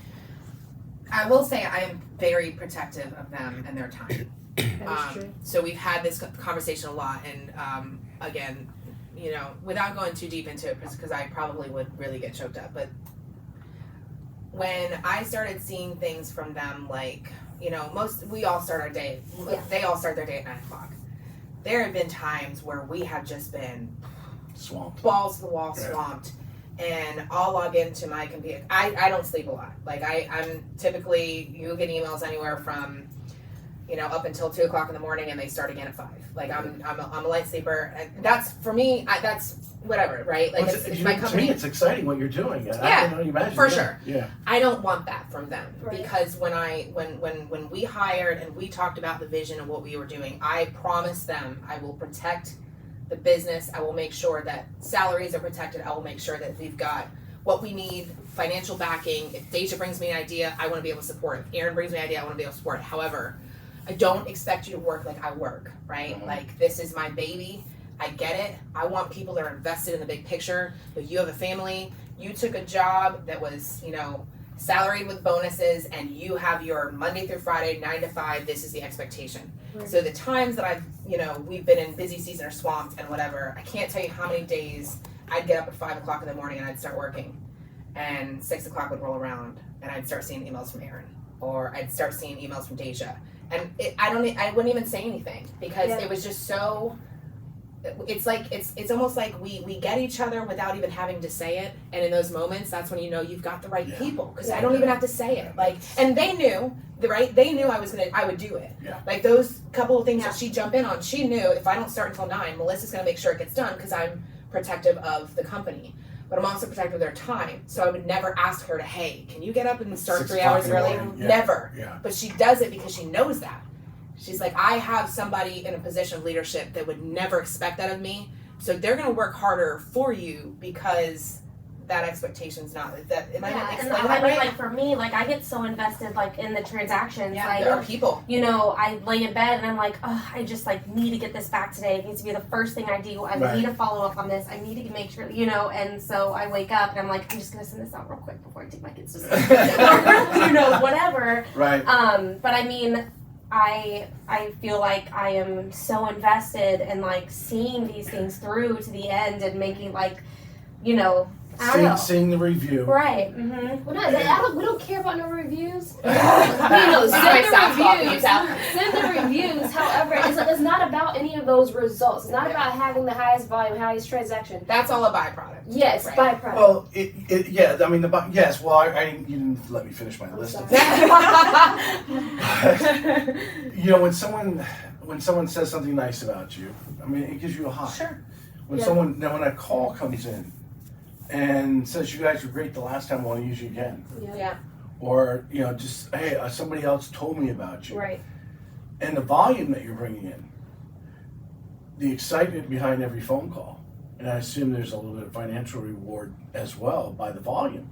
B: I will say I am very protective of them and their time.
C: That is true.
B: So we've had this conversation a lot, and again, without going too deep into it, because I probably would really get choked up, but when I started seeing things from them like you know, we all start our day, they all start their day at 9 o'clock. There have been times where we have just been
A: Swamped.
B: balls to the wall, swamped, and I'll log into my computer. I don't sleep a lot. Like I'm typically, you get emails anywhere from, you know, up until 2 o'clock in the morning, and they start again at 5. Like I'm a light sleeper. That's for me. That's whatever, right? Like it's my company.
A: To me, it's exciting what you're doing.
B: Yeah,
A: I can only imagine.
B: for sure.
A: Yeah.
B: I don't want that from them,
C: Right.
B: because when we hired and we talked about the vision of what we were doing, I promised them I will protect the business. I will make sure that salaries are protected. I will make sure that we've got what we need, financial backing. If Deja brings me an idea, I want to be able to support it. If Erin brings me an idea, I want to be able to support it. However, I don't expect you to work like I work, right?
A: Mhm.
B: Like, this is my baby. I get it. I want people that are invested in the big picture. But you have a family. You took a job that was, you know, salaried with bonuses, and you have your Monday through Friday, 9 to 5. This is the expectation.
C: Right.
B: So the times that we've been in busy season or swamped and whatever, I can't tell you how many days I'd get up at 5 o'clock in the morning and I'd start working, and 6 o'clock would roll around and I'd start seeing emails from Erin, or I'd start seeing emails from Deja, and I wouldn't even say anything, because it was just so. It's like it's almost like we get each other without even having to say it, and in those moments, that's when you know you've got the right people, because I don't even have to say it. Like, and they knew they knew I would do it.
A: Yeah.
B: Like those couple of things that she jumped in on, she knew if I don't start until 9, Melissa's gonna make sure it gets done, because I'm protective of the company, but I'm also protective of their time. So I would never ask her to, hey, can you get up and start
A: 6
B: 3 hours
A: o'clock in the
B: early?
A: morning. Yeah.
B: Never.
A: Yeah.
B: But she does it because she knows that. She's like, I have somebody in a position of leadership that would never expect that of me. So they're going to work harder for you, because that expectation's not that. Am I not
E: and
B: explaining
E: I
B: that
E: mean,
B: right?
E: like for me, like I get so invested like in the transactions.
B: Yeah,
E: like,
B: there are people.
E: you know, I lay in bed and I'm like, oh, I just like need to get this back today. It needs to be the first thing I do. I
A: Right.
E: need to follow up on this. I need to make sure, you know. And so I wake up and I'm like, I'm just gonna send this out real quick before I take my kids to sleep, or, you know, whatever.
A: Right.
E: But I mean, I feel like I am so invested in like seeing these things through to the end and making like, you know, I don't know.
A: Seeing the review.
E: Right. Mm-hmm.
C: We don't care about no reviews.
B: This is my softball for you, Sal.
C: Send the reviews. However, it's not about any of those results. It's not about having the highest volume, highest transaction.
B: That's all a byproduct.
C: Yes,
B: Right.
C: byproduct.
A: Well, yeah. I mean, yes. Well, you didn't let me finish my list.
C: sorry.
A: You know, when someone says something nice about you, I mean, it gives you a high.
B: Sure.
A: When
C: Yeah.
A: when a call comes in and says you guys were great the last time, I want to use you again,
B: Yeah.
A: or you know, just hey, somebody else told me about you,
C: Right.
A: and the volume that you're bringing in, the excitement behind every phone call, and I assume there's a little bit of financial reward as well by the volume.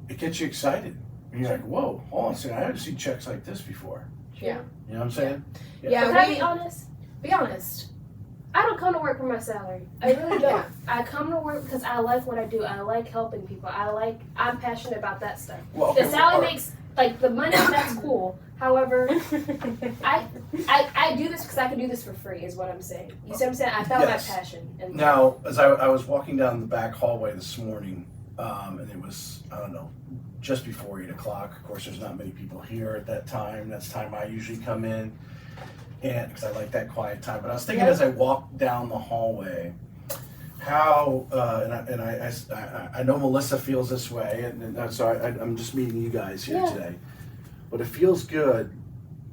A: It gets you excited. And you're like, whoa, hold on a second, I haven't seen checks like this before.
B: Yeah.
A: You know what I'm saying?
B: Yeah.
C: But can I be honest?
B: Be honest.
C: I don't come to work for my salary. I really don't.
B: Yeah.
C: I come to work because I like what I do. I like helping people. I'm passionate about that stuff.
A: Well,
C: The
A: okay,
C: salary
A: all right.
C: makes, like, the money, that's cool. However, I do this because I can do this for free, is what I'm saying. You see what I'm saying? I found
A: Yes.
C: my passion. And
A: Now, as I was walking down the back hallway this morning, and it was, I don't know, just before 8 o'clock. Of course, there's not many people here at that time. That's the time I usually come in, and because I like that quiet time. But I was thinking
C: Yeah.
A: as I walked down the hallway, how, I know Melissa feels this way, and so I'm just meeting you guys here
C: Yeah.
A: today. But it feels good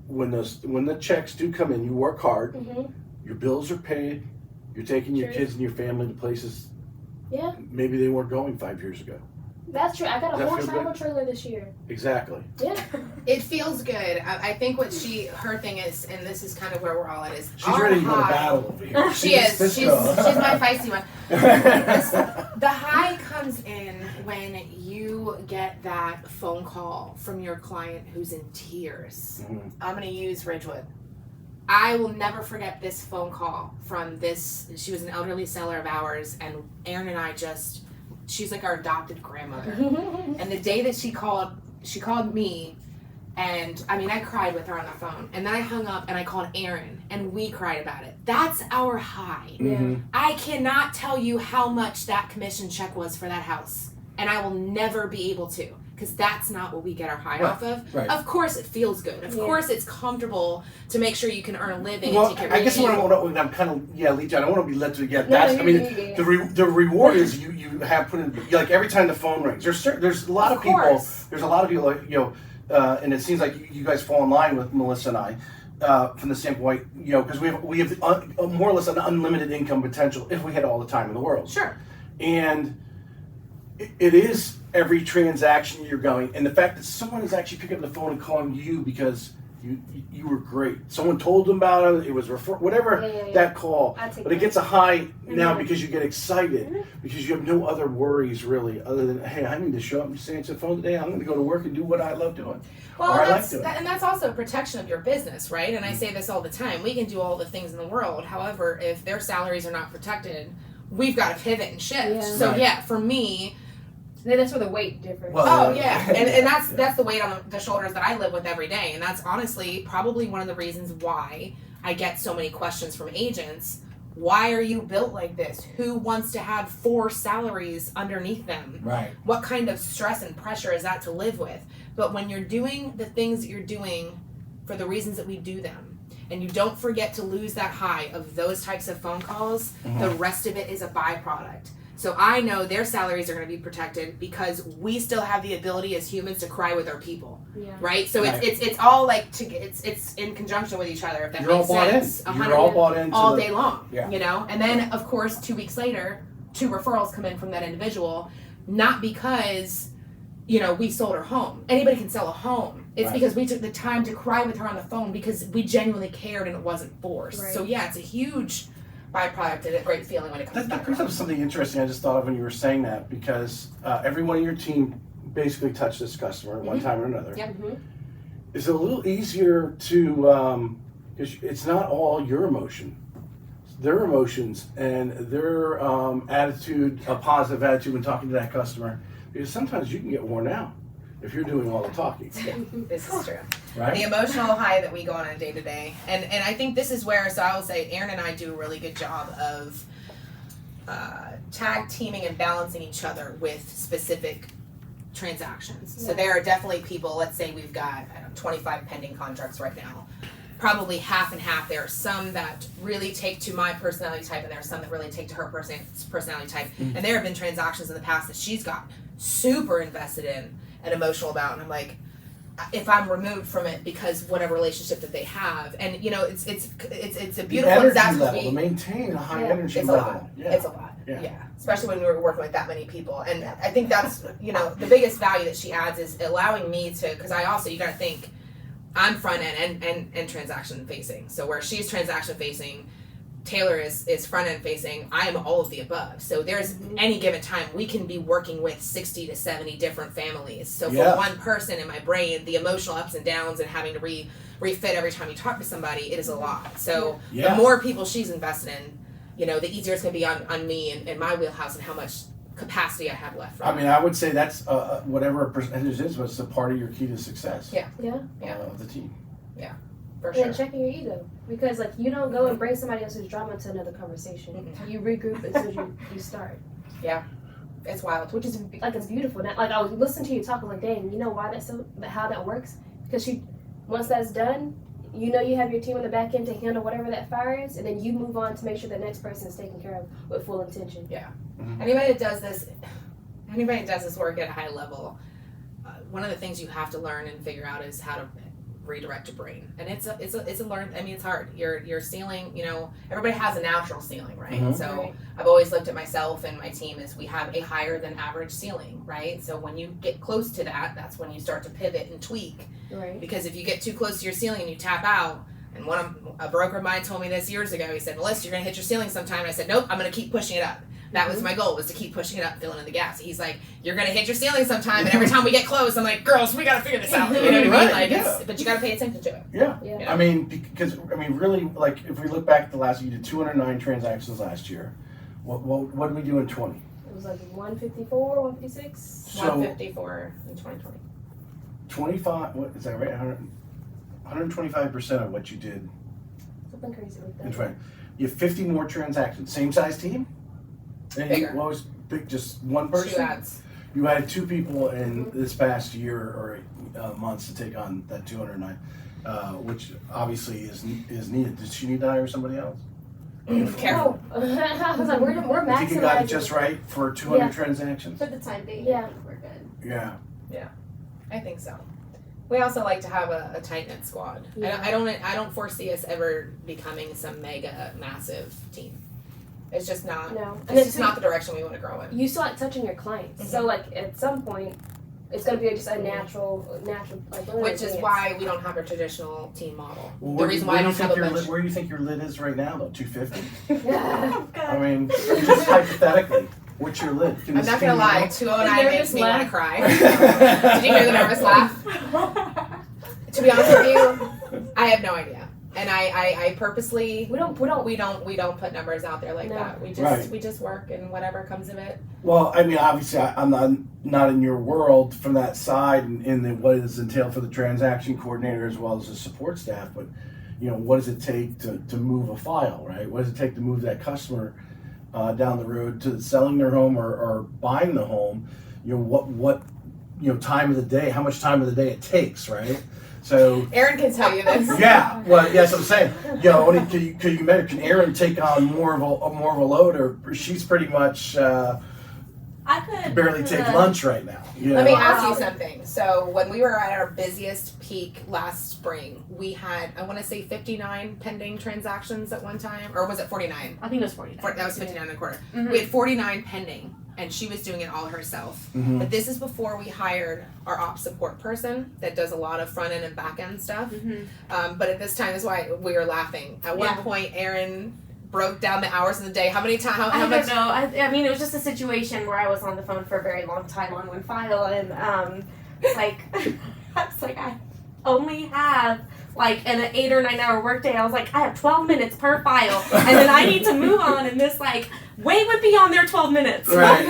A: when the checks do come in. You work hard.
C: Mhm.
A: Your bills are paid. You're taking your
C: True.
A: kids and your family to places
C: Yeah,
A: maybe they weren't going 5 years ago.
C: that's true. I got a
A: Does that
C: whole
A: feel
C: travel trailer this year.
A: Exactly.
C: Yeah.
B: It feels good. I think what her thing is, and this is kind of where we're all at, is
A: She's
B: our
A: ready to go to
B: high-
A: battle over here.
B: She is.
A: Let's
B: She's
A: go.
B: my feisty one. The high comes in when you get that phone call from your client who's in tears.
A: Mhm.
B: I'm going to use Ridgewood. I will never forget this phone call from this. She was an elderly seller of ours, and Erin and I she's like our adopted grandmother. And the day that she called me, and I mean, I cried with her on the phone. And then I hung up and I called Erin, and we cried about it. That's our high.
A: Mhm.
B: I cannot tell you how much that commission check was for that house, and I will never be able to. because that's not what we get our high
A: Right,
B: off of.
A: right.
B: Of course it feels good. Of course it's comfortable to make sure you can earn a living
A: Well,
B: and take care of
A: I guess
B: your
A: when I'm kind of lead. I don't want to be led to
C: No,
A: that's. I mean,
C: yeah.
A: the reward is you have put in like every time the phone rings. There's a lot of people.
C: course.
A: There's a lot of people like, and it seems like you guys fall in line with Melissa and I. From the standpoint, because we have more or less an unlimited income potential if we had all the time in the world.
B: Sure.
A: And it is every transaction you're going, and the fact that someone is actually picking up the phone and calling you because you were great. Someone told them about it. It was whatever that call. But it gets a high now because you get excited because you have no other worries really other than, hey, I need to show up and answer the phone today. I'm going to go to work and do what I love doing.
B: Well, and that's also a protection of your business, right? And I say this all the time. We can do all the things in the world. However, if their salaries are not protected, we've got to pivot and shift.
C: Yeah.
B: So
A: Right.
B: For me,
C: That's where the weight differs.
A: Well,
B: and that's the weight on the shoulders that I live with every day. And that's honestly probably one of the reasons why I get so many questions from agents. Why are you built like this? Who wants to have 4 salaries underneath them?
A: Right.
B: What kind of stress and pressure is that to live with? But when you're doing the things that you're doing for the reasons that we do them, and you don't forget to lose that high of those types of phone calls, the rest of it is a byproduct. So I know their salaries are going to be protected because we still have the ability as humans to cry with our people, right? So
A: Right.
B: it's all like it's in conjunction with each other. If that
A: You're all
B: makes
A: bought
B: sense,
A: in. You're all bought in
B: all day long,
A: Yeah.
B: And then of course 2 weeks later, 2 referrals come in from that individual, not because we sold her home. Anybody can sell a home. It's
A: Right.
B: because we took the time to cry with her on the phone because we genuinely cared and it wasn't forced.
C: Right.
B: So it's a huge byproduct and a great feeling when it comes
A: That
B: back
A: brings up
B: around.
A: something interesting I just thought of when you were saying that, because everyone in your team basically touched this customer at one time or another.
B: Yep.
A: It's a little easier to, because it's not all your emotion. It's their emotions and their attitude, a positive attitude when talking to that customer, because sometimes you can get worn out if you're doing all the talking.
B: Yeah, this is true.
A: Right?
B: The emotional high that we go on a day to day, and I think this is where, so I will say, Erin and I do a really good job of tag teaming and balancing each other with specific transactions. So there are definitely people. Let's say we've got 25 pending contracts right now. Probably half and half. There are some that really take to my personality type, and there are some that really take to her personality type. And there have been transactions in the past that she's got super invested in and emotional about, and I'm like, if I'm removed from it because whatever relationship that they have, and it's a beautiful
A: energy
B: disaster
A: level, to maintain a high energy
B: it's a
A: level.
B: lot.
A: Yeah.
B: It's a lot.
A: Yeah.
B: Yeah. Especially when we're working with that many people. And I think that's, the biggest value that she adds is allowing me to, because I also, you got to think, I'm front end and transaction facing. So where she's transaction facing, Taylor is front end facing. I am all of the above. So there's any given time we can be working with 60 to 70 different families. So for one person in my brain, the emotional ups and downs and having to refit every time you talk to somebody, it is a lot. So the more people she's invested in, the easier it's going to be on me and my wheelhouse and how much capacity I have left.
A: I mean, I would say that's whatever percentage is, was a part of your key to success.
B: Yeah.
A: Of the team.
B: For
C: And
B: sure.
C: then checking your ego, because you don't go and bring somebody else's drama to another conversation. You regroup as soon as you start.
B: Yeah, it's wild.
C: Which is it's beautiful. Now, I was listening to you talk, I was like, dang, you know why that's so, how that works? Because once that's done, you have your team on the back end to handle whatever that fire is, and then you move on to make sure the next person is taken care of with full intention.
B: Yeah. Anybody that does this work at a high level, one of the things you have to learn and figure out is how to redirect your brain, and it's a learn. I mean, it's hard. Your ceiling, everybody has a natural ceiling, right? So I've always looked at myself and my team as we have a higher than average ceiling, right? So when you get close to that, that's when you start to pivot and tweak.
C: Right.
B: Because if you get too close to your ceiling and you tap out, and a broker of mine told me this years ago. He said, "Melissa, you're gonna hit your ceiling sometime." And I said, "Nope, I'm gonna keep pushing it up." That was my goal, was to keep pushing it up, filling in the gaps. He's like, "You're gonna hit your ceiling sometime," and every time we get close, I'm like, "Girls, we gotta figure this out." You know what I mean? But you gotta pay attention to it.
C: Yeah.
A: I mean, because really, if we look back at the last, you did 209 transactions last year. What did we do in 20?
C: It was 154, 156.
B: 154 in 2020.
A: 25. What is that right? 125% of what you did
C: Something crazy like that.
A: in 20. You have 50 more transactions. Same size team. And
B: Bigger.
A: What was big? Just one person.
B: 2 ads.
A: You had 2 people in this past year or months to take on that 209, which obviously is needed. Did she need to hire somebody else?
B: Careful.
C: I was like, we're
A: I think you got it
C: maximizing.
A: just right for 200
C: Yeah.
A: transactions.
E: For the time being,
C: Yeah.
E: I think we're good.
A: Yeah.
B: I think so. We also like to have a tight knit squad.
C: Yeah.
B: I don't foresee us ever becoming some mega massive team. It's just not.
C: No.
B: It's just not the direction we want to grow in.
C: You still like touching your clients. So like at some point, it's gonna be just a natural like.
B: Which is why we don't have a traditional team model.
A: Well,
B: The reason why I don't have a bunch.
A: Where do you think your lid is right now, though? 250?
C: Yeah.
A: I mean, just hypothetically, what's your lid? Can
B: I'm
A: this
B: not gonna
A: team
B: lie,
A: handle?
B: 209 makes
C: nervous
B: me want to
C: laugh.
B: cry. Did you hear the nervous laugh? To be honest with you, I have no idea. And I purposely
C: We don't.
B: we don't put numbers out there like
C: No.
B: that.
A: Right.
B: We just work and whatever comes of it.
A: Well, I mean, obviously, I'm not in your world from that side, and in the, what is entailed for the transaction coordinator as well as the support staff. But what does it take to move a file, right? What does it take to move that customer down the road to selling their home or buying the home? What time of the day? How much time of the day it takes, right? So.
B: Erin can tell you this.
A: Yeah, well, yes, I'm saying, could you imagine, can Erin take on more of a load, or she's pretty much
E: I could
A: barely take lunch right now?
B: Let me ask you something. So when we were at our busiest peak last spring, we had, I want to say 59 pending transactions at one time, or was it 49?
E: I think it was 49.
B: That was 59 and a quarter.
E: Mhm.
B: We had 49 pending, and she was doing it all herself.
A: Mhm.
B: But this is before we hired our ops support person that does a lot of front end and back end stuff. But at this time, that's why we were laughing. At one
E: Yeah.
B: point, Erin broke down the hours of the day. How many times? How
E: I
B: much?
E: don't know. I mean, it was just a situation where I was on the phone for a very long time on one file, and like I was like, I only have like an 8 or 9 hour workday. I was like, I have 12 minutes per file, and then I need to move on, and this like way would be on their 12 minutes.
A: Right.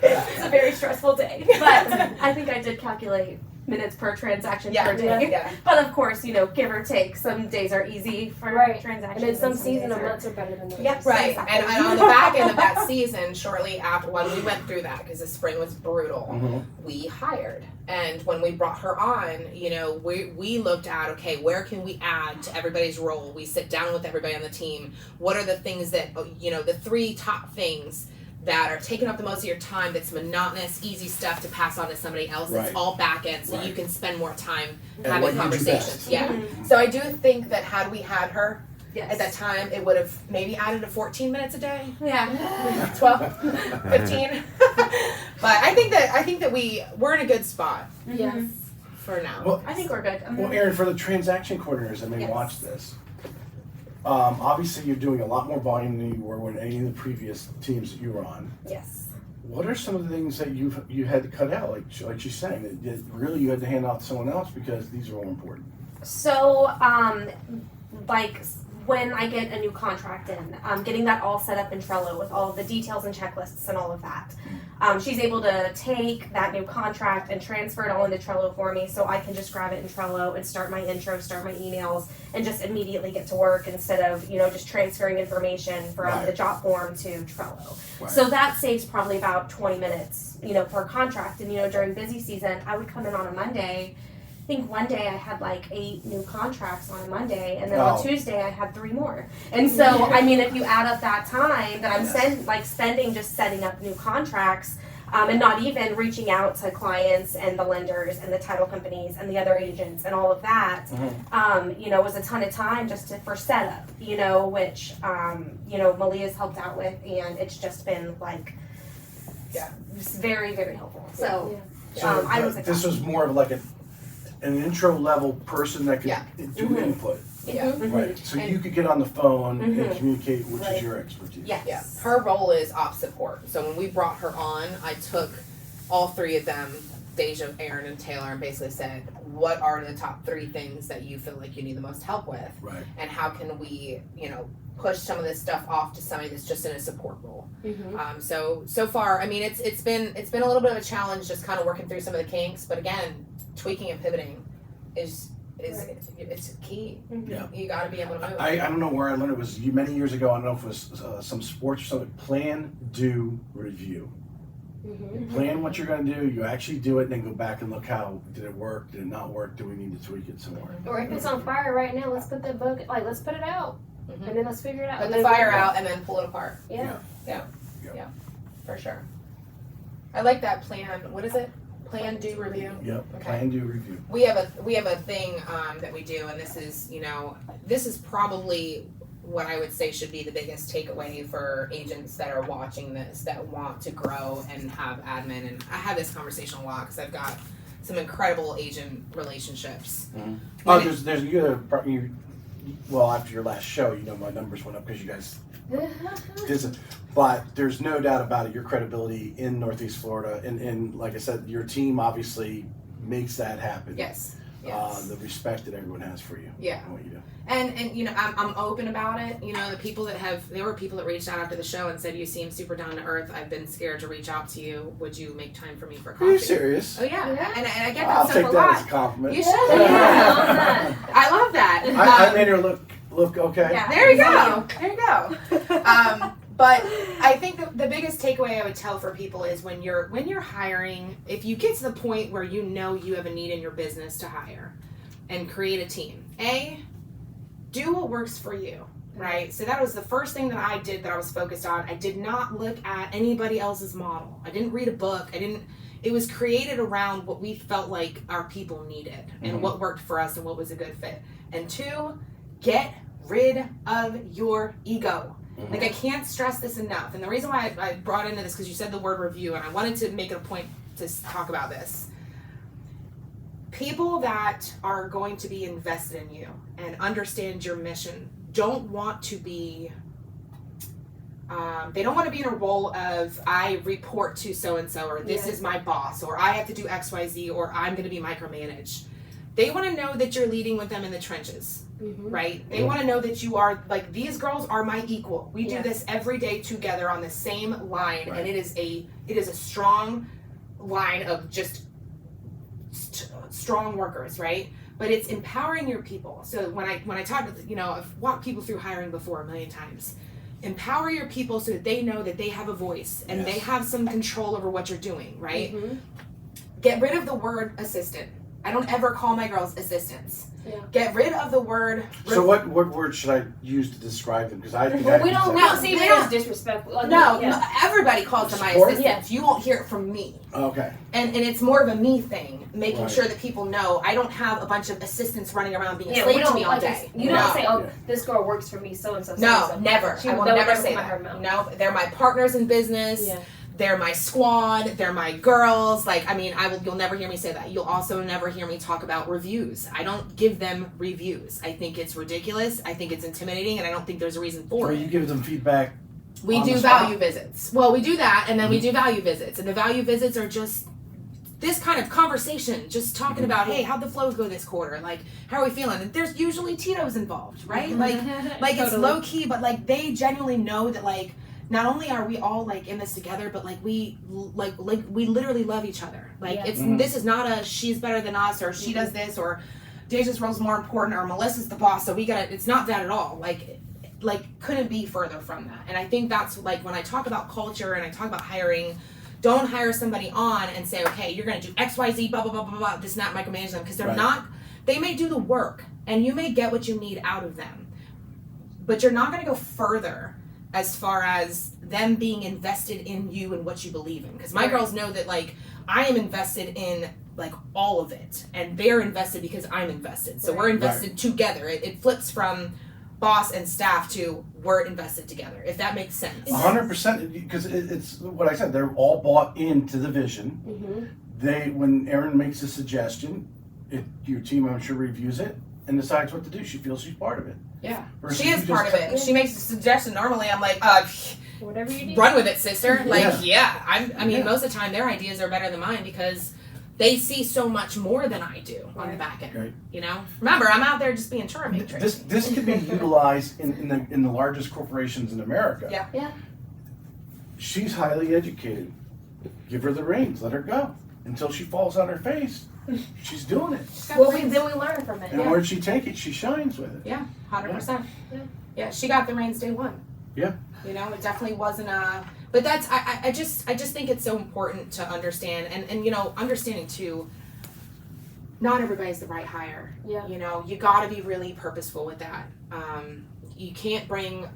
E: It's a very stressful day, but I think I did calculate minutes per transaction per day.
B: Yeah.
E: But of course, give or take. Some days are easy for
C: Right.
E: transactions.
C: And then some
E: days
C: season of
E: are-
C: months are better than others.
E: Yep.
B: Right,
E: Exactly.
B: and on the back end of that season, shortly after when we went through that, because the spring was brutal,
A: Mhm.
B: we hired. And when we brought her on, we looked at, okay, where can we add to everybody's role? We sit down with everybody on the team. What are the things that, the 3 top things that are taking up the most of your time, that's monotonous, easy stuff to pass on to somebody else,
A: Right.
B: that's all back end, so
A: Right.
B: you can spend more time
A: And
B: having
A: what you do
B: conversations.
A: best.
B: Yeah.
E: Mhm.
B: So I do think that had we had her
E: Yes.
B: at that time, it would have maybe added to 14 minutes a day.
E: Yeah.
B: 12, 15. But I think that we're in a good spot
C: Yes.
E: Mhm.
B: for now.
A: Well,
E: I think we're good.
A: well, Erin, for the transaction coordinators that may
E: Yes.
A: watch this, obviously you're doing a lot more volume than you were with any of the previous teams that you were on.
E: Yes.
A: What are some of the things that you had to cut out, like she's saying, that really you had to hand off to someone else because these are all important?
E: So, like when I get a new contract in, getting that all set up in Trello with all of the details and checklists and all of that. She's able to take that new contract and transfer it all into Trello for me, so I can just grab it in Trello and start my intro, start my emails, and just immediately get to work instead of just transferring information from
A: Right.
E: the Jotform to Trello.
A: Right.
E: So that saves probably about 20 minutes, per contract. And during busy season, I would come in on a Monday. I think one day I had like 8 new contracts on a Monday, and then
A: Wow.
E: on Tuesday I had 3 more. And so, I mean, if you add up that time that I'm spending just setting up new contracts, and not even reaching out to clients and the lenders and the title companies and the other agents and all of that, was a ton of time just for setup, which, Malia's helped out with, and it's just been like, just very, very helpful. So,
A: So
E: I was
A: this was more of like an intro level person that could
B: Yeah.
A: do
E: Mhm.
A: input,
B: Yeah.
A: right? So
B: And-
A: you could get on the phone and
E: Mhm.
A: communicate, which
E: Right.
A: is your expertise.
E: yes.
B: Yeah, her role is ops support. So when we brought her on, I took all 3 of them, Deja, Erin, and Taylor, and basically said, what are the top 3 things that you feel like you need the most help with?
A: Right.
B: And how can we, push some of this stuff off to somebody that's just in a support role?
E: Mhm.
B: So far, I mean, it's been a little bit of a challenge, just kind of working through some of the kinks. But again, tweaking and pivoting is
C: Right.
B: it's key.
A: Yeah.
B: You got to be able to move.
A: I don't know where I learned it. Was many years ago. I don't know if it was some sports or something. Plan, do, review.
C: Mm-hmm.
A: Plan what you're going to do. You actually do it, and then go back and look how did it work? Did it not work? Do we need to tweak it some more?
C: Or if it's on fire right now, let's put that book. Like, let's put it out, and then let's figure it out.
B: Put
C: And
B: the
C: then
B: fire
C: we'll-
B: out and then pull it apart.
C: Yeah.
B: For sure. I like that plan. What is it? Plan, do, review.
A: Yep.
B: Okay.
A: Plan, do, review.
B: We have a thing that we do, and this is probably what I would say should be the biggest takeaway for agents that are watching this that want to grow and have admin. And I have this conversation a lot because I've got some incredible agent relationships.
A: Mm-hmm. Oh, well, after your last show, my numbers went up because you guys did some. But there's no doubt about it, your credibility in Northeast Florida, and like I said, your team obviously makes that happen.
B: Yes.
A: The respect that everyone has for you.
B: Yeah.
A: And what you do.
B: And I'm open about it. The people there were people that reached out after the show and said, you seem super down to earth. I've been scared to reach out to you. Would you make time for me for coffee?
A: Are you serious?
B: Oh yeah.
C: Yeah.
B: And I get
A: I'll
B: that
A: take
B: stuff a
A: that
B: lot.
A: as a compliment.
B: You should.
C: Yeah.
B: I love that.
A: I made her look okay.
E: Yeah.
B: There you go. There you go. But I think the biggest takeaway I would tell for people is when you're hiring, if you get to the point where you have a need in your business to hire and create a team, do what works for you, right? So that was the first thing that I did that I was focused on. I did not look at anybody else's model. I didn't read a book. It was created around what we felt like our people needed and what worked for us and what was a good fit. And 2, get rid of your ego. Like, I can't stress this enough. And the reason why I brought into this, because you said the word review, and I wanted to make it a point to talk about this. People that are going to be invested in you and understand your mission don't want to be, they don't want to be in a role of, I report to so-and-so, or this is my boss, or I have to do X, Y, Z, or I'm going to be micromanaged. They want to know that you're leading with them in the trenches. Right? They want to know that you are, like, these girls are my equal. We do this every day together on the same line, and it is a strong line of just strong workers, right? But it's empowering your people. So when I talk to, I've walked people through hiring before a million times. Empower your people so that they know that they have a voice and they have some control over what you're doing, right? Get rid of the word assistant. I don't ever call my girls assistants.
C: Yeah.
B: Get rid of the word.
A: So what word should I use to describe them? Because I think
C: We don't see it as disrespectful.
B: No, everybody calls them my
A: Support?
B: assistants. You won't hear it from me.
A: Okay.
B: And it's more of a me thing, making sure that people know I don't have a bunch of assistants running around being a slave to me all day.
C: You don't say, this girl works for me, so and so.
B: No, never. I will never say that. No, they're my partners in business.
C: Yeah.
B: They're my squad. They're my girls. You'll never hear me say that. You'll also never hear me talk about reviews. I don't give them reviews. I think it's ridiculous. I think it's intimidating, and I don't think there's a reason for it.
A: You give them feedback.
B: We do value visits. Well, we do that, and then we do value visits. And the value visits are just this kind of conversation, just talking about, hey, how'd the flows go this quarter? Like, how are we feeling? And there's usually Tito's involved, right? Like it's low key, but like they genuinely know that like not only are we all like in this together, but like we literally love each other. Like this is not a she's better than us or she does this or Deja's role's more important or Melissa's the boss, so it's not that at all. Like couldn't be further from that. And I think that's like when I talk about culture and I talk about hiring, don't hire somebody on and say, okay, you're gonna do X, Y, Z, blah, blah, blah, blah, blah, this not micromanage them, because they're not, they may do the work and you may get what you need out of them, but you're not gonna go further as far as them being invested in you and what you believe in. Because my girls know that like I am invested in like all of it, and they're invested because I'm invested. So we're invested together. It flips from boss and staff to we're invested together, if that makes sense.
A: 100%, because it's what I said, they're all bought into the vision. When Erin makes a suggestion, your team I'm sure reviews it and decides what to do. She feels she's part of it.
B: Yeah,
A: Versus
B: she is part of it. She makes a suggestion. Normally, I'm like,
C: whatever you need.
B: Run with it, sister. Like, I mean, most of the time their ideas are better than mine because they see so much more than I do on the back end.
A: Right.
B: You know, remember, I'm out there just being charming.
A: This could be utilized in the largest corporations in America.
B: Yeah.
A: She's highly educated. Give her the reins. Let her go until she falls on her face. She's doing it.
C: Then we learn from it.
A: And where'd she take it? She shines with it.
B: Yeah, 100%. Yeah, she got the reins day one.
A: Yeah.
B: You know, it definitely wasn't a, But that's I just think it's so important to understand and understanding too. Not everybody's the right hire.
C: Yeah.
B: You got to be really purposeful with that. You can't bring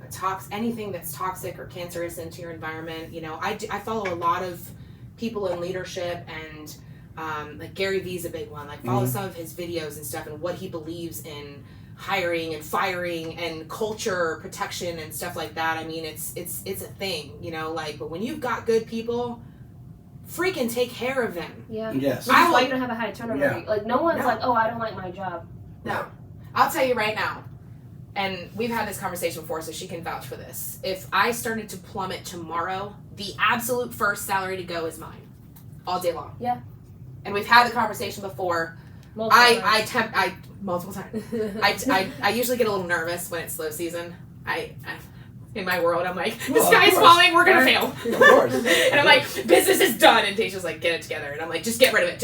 B: anything that's toxic or cancerous into your environment. I follow a lot of people in leadership, and like Gary Vee's a big one. Like follow some of his videos and stuff, and what he believes in hiring and firing and culture protection and stuff like that. I mean, it's a thing. But when you've got good people, freaking take care of them.
C: Yeah.
A: Yes.
C: That's why you don't have a high turnover
A: Yeah.
C: rate. Like no one's like, oh, I don't like my job.
B: No. I'll tell you right now, and we've had this conversation before, so she can vouch for this. If I started to plummet tomorrow, the absolute first salary to go is mine. All day long.
C: Yeah.
B: And we've had the conversation before. Multiple times. I usually get a little nervous when it's slow season. In my world, I'm like, the sky's falling, we're gonna fail.
A: Of course.
B: And I'm like, business is done. And Deja's like, get it together. And I'm like, just get rid of it.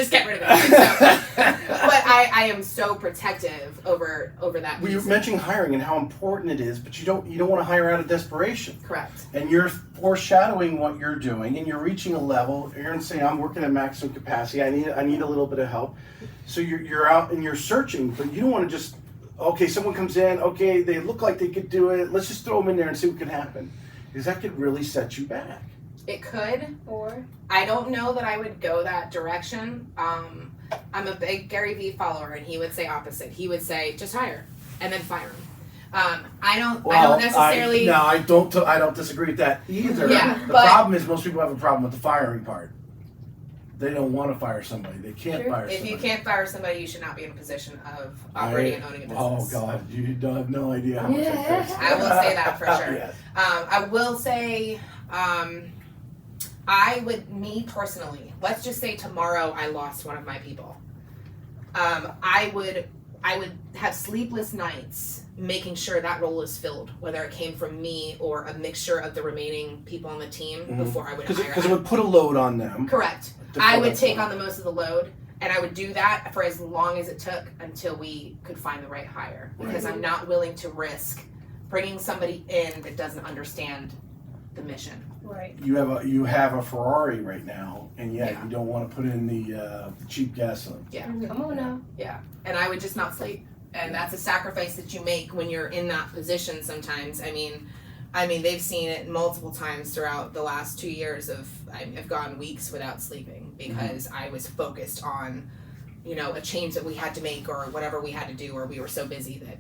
B: But I am so protective over that.
A: Well, you're mentioning hiring and how important it is, but you don't want to hire out of desperation.
B: Correct.
A: And you're foreshadowing what you're doing, and you're reaching a level. Erin's saying, I'm working at maximum capacity. I need a little bit of help. So you're out and you're searching, but you don't want to just, okay, someone comes in, okay, they look like they could do it. Let's just throw them in there and see what can happen. Because that could really set you back.
B: It could.
C: Or
B: I don't know that I would go that direction. I'm a big Gary Vee follower, and he would say opposite. He would say, just hire and then fire him. I don't necessarily.
A: I don't disagree with that either.
B: Yeah,
A: the problem is most people have a problem with the firing part. They don't want to fire somebody. They can't fire somebody.
B: If you can't fire somebody, you should not be in a position of operating and owning a business.
A: Oh God, you don't have no idea how much that costs.
B: I will say that for sure.
A: Yes.
B: I will say, me personally, let's just say tomorrow I lost one of my people. I would have sleepless nights making sure that role is filled, whether it came from me or a mixture of the remaining people on the team before I would hire.
A: Because it would put a load on them.
B: Correct. I would take on the most of the load, and I would do that for as long as it took until we could find the right hire. Because I'm not willing to risk bringing somebody in that doesn't understand the mission.
C: right.
A: You have a Ferrari right now, and yet you don't want to put in the cheap gasoline.
B: Yeah.
C: Come on now.
B: Yeah. And I would just not sleep. And that's a sacrifice that you make when you're in that position sometimes. I mean, they've seen it multiple times throughout the last 2 years I've gone weeks without sleeping because I was focused on, a change that we had to make or whatever we had to do, or we were so busy that,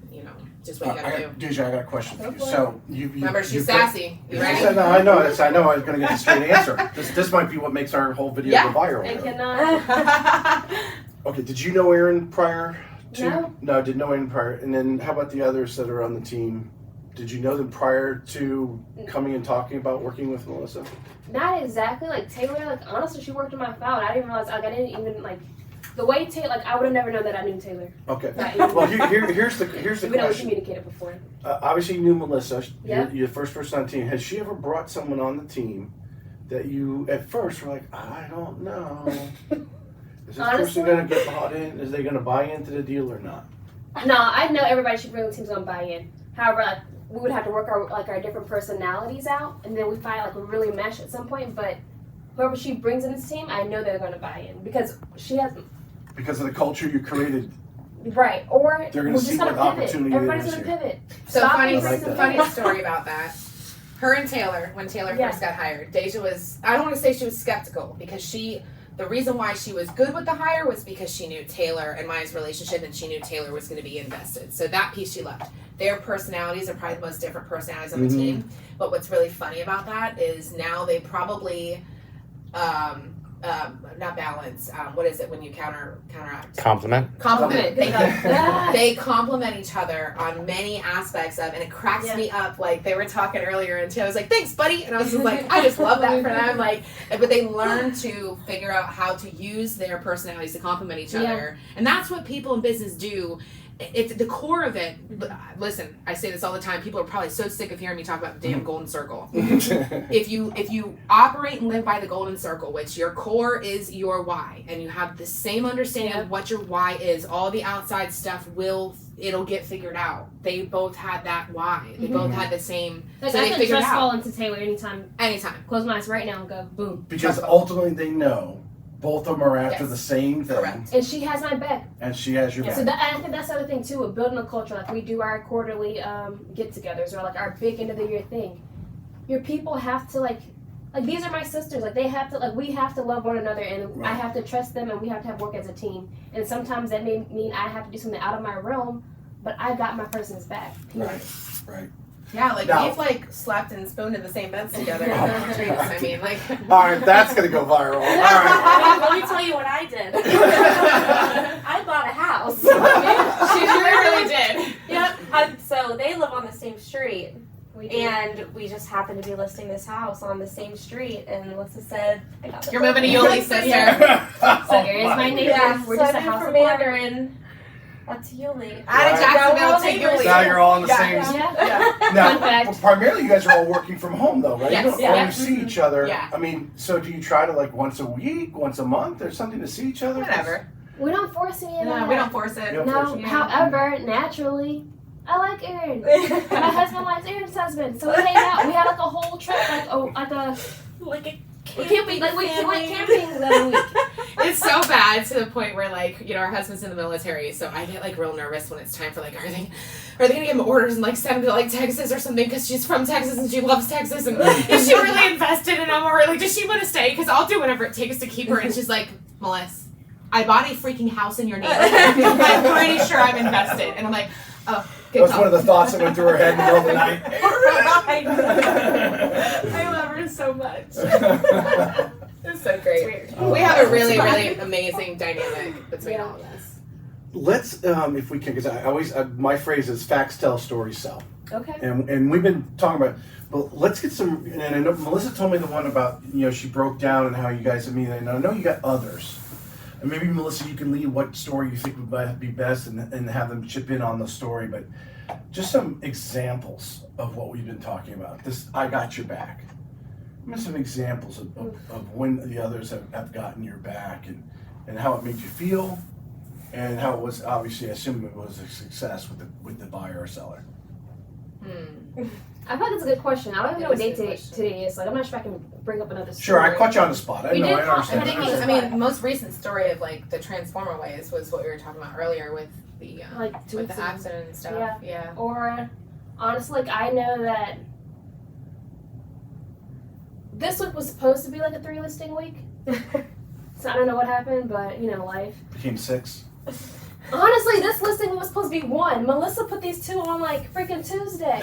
B: just what you gotta do.
A: Deja, I got a question for you. So
B: Remember, she's sassy. You ready?
A: No, I know. I know. I was going to get the straight answer. This might be what makes our whole video go viral.
C: I cannot.
A: Okay. Did you know Erin prior to?
C: No.
A: Didn't know Erin prior. And then how about the others that are on the team? Did you know them prior to coming and talking about working with Melissa?
C: Not exactly. Like Taylor, honestly, she worked on my file. And I didn't realize. I didn't even the way Taylor. I would have never known that I knew Taylor.
A: Okay. Well, here's the
C: we never
A: question.
C: communicated before.
A: Obviously, you knew Melissa.
C: Yeah.
A: You're the first person on the team. Has she ever brought someone on the team that you at first were like, I don't know. Is this person going to get bought in? Is they going to buy into the deal or not?
C: No, I know everybody should bring the team's gonna buy in. However, we would have to work our different personalities out, and then we find we really mesh at some point. But whoever she brings in this team, I know they're gonna buy in because she has.
A: Because of the culture you created.
C: Right, or
A: they're
C: we're
A: gonna
C: just
A: see
C: gonna
A: what
C: pivot.
A: opportunity
C: Everybody's
A: there is
C: gonna
A: here.
C: pivot.
B: So
C: Stop
B: funny
C: being
B: story about that. Her and Taylor, when Taylor first got hired, Deja was, I don't want to say she was skeptical because the reason why she was good with the hire was because she knew Taylor and Maya's relationship, and she knew Taylor was going to be invested. So that piece she left. Their personalities are probably the most different personalities on the team. But what's really funny about that is now they probably, not balance. What is it when you counteract?
D: Compliment.
B: They complement each other on many aspects of, and it cracks me up. Like they were talking earlier, and I was like, "Thanks, buddy," and I was just like, "I just love that for them." But they learn to figure out how to use their personalities to complement each other, and that's what people in business do. It's the core of it. Listen, I say this all the time. People are probably so sick of hearing me talk about the damn golden circle. If you operate and live by the golden circle, which your core is your why, and you have the same understanding of what your why is, all the outside stuff will it'll get figured out. They both had that why. They both had the same.
C: Like,
B: so
C: I
B: they
C: can
B: figured it
C: just
B: out.
C: fall into Taylor anytime. Close my eyes right now and go boom.
A: Because ultimately they know both of them are after the same thing.
B: Correct.
C: And she has my back.
A: And she has your back.
C: So I think that's the other thing too, with building a culture. Like we do our quarterly get-togethers or like our big end of the year thing. Your people have to like these are my sisters. Like they have to we have to love one another, and I have to trust them, and we have to have work as a team. And sometimes that may mean I have to do something out of my realm, but I got my person's back.
A: Right.
B: Yeah, like
A: Now-
B: we've like slept and spooned in the same beds together. I mean, like.
A: All right, that's gonna go viral. All right.
E: Let me tell you what I did. I bought a house.
B: She really did.
E: Yep. So they live on the same street. And we just happened to be listing this house on the same street, and Melissa said, I got the
B: You're moving to
E: building.
B: Yuli's sister.
C: So here's my neighbor.
E: Yeah,
C: We're
E: so
C: just
E: I
C: a
E: moved
C: house
E: from
C: apart.
E: Mandarin up to Yulee.
B: Out of Jacksonville to Yuli's.
A: Now you're all in the same.
C: Yeah.
A: Now,
C: Fun fact.
A: well, primarily you guys are all working from home though, right?
B: Yes.
A: You don't
B: Yeah.
A: always see each other.
B: Yeah.
A: I mean, so do you try to like once a week, once a month, or something to see each other?
B: Whatever.
C: We don't force any of that.
B: No, we don't force it.
A: You don't
C: No,
A: force it.
C: however, naturally, I like Erin. My husband likes Erin's husband, so we hang out. We had like a whole trip, like a camping, like we went camping the other week.
B: It's so bad to the point where like, you know, our husband's in the military, so I get like real nervous when it's time for like, are they gonna give him orders and like send him to like Texas or something because she's from Texas and she loves Texas, and is she really invested in MRRE? Like, does she want to stay? Because I'll do whatever it takes to keep her. And she's like, Melissa, I bought a freaking house in your neighborhood. I'm pretty sure I'm invested. And I'm like, oh, good
A: That's
B: call.
A: one of the thoughts that went through her head in the middle of the night.
B: I love her so much. It's so great. We have a really, really amazing dynamic between all of us.
A: Let's, if we can, because I always, my phrase is facts tell, stories sell.
C: Okay.
A: And we've been talking about, but let's get some, and I know Melissa told me the one about, you know, she broke down and how you guys, I mean, and I know you got others. And maybe Melissa, you can lead what story you think would be best and have them chip in on the story, but just some examples of what we've been talking about. This, I got your back. Give me some examples of when the others have gotten your back and how it made you feel and how it was, obviously, I assume it was a success with the buyer or seller.
C: I feel like it's a good question. I don't even know what day today is. Like, I'm not sure if I can bring up another story.
A: Sure, I caught you on the spot. I
C: We
A: know,
C: did
A: I understand.
B: I mean, most recent story of like the Transformer ways was what we were talking about earlier with the
C: Like,
B: with the accident and stuff. Yeah.
C: Or, honestly, like, I know that this week was supposed to be like a 3 listing week. So I don't know what happened, but, you know, life.
A: Became 6.
C: Honestly, this listing was supposed to be 1. Melissa put these 2 on like freaking Tuesday.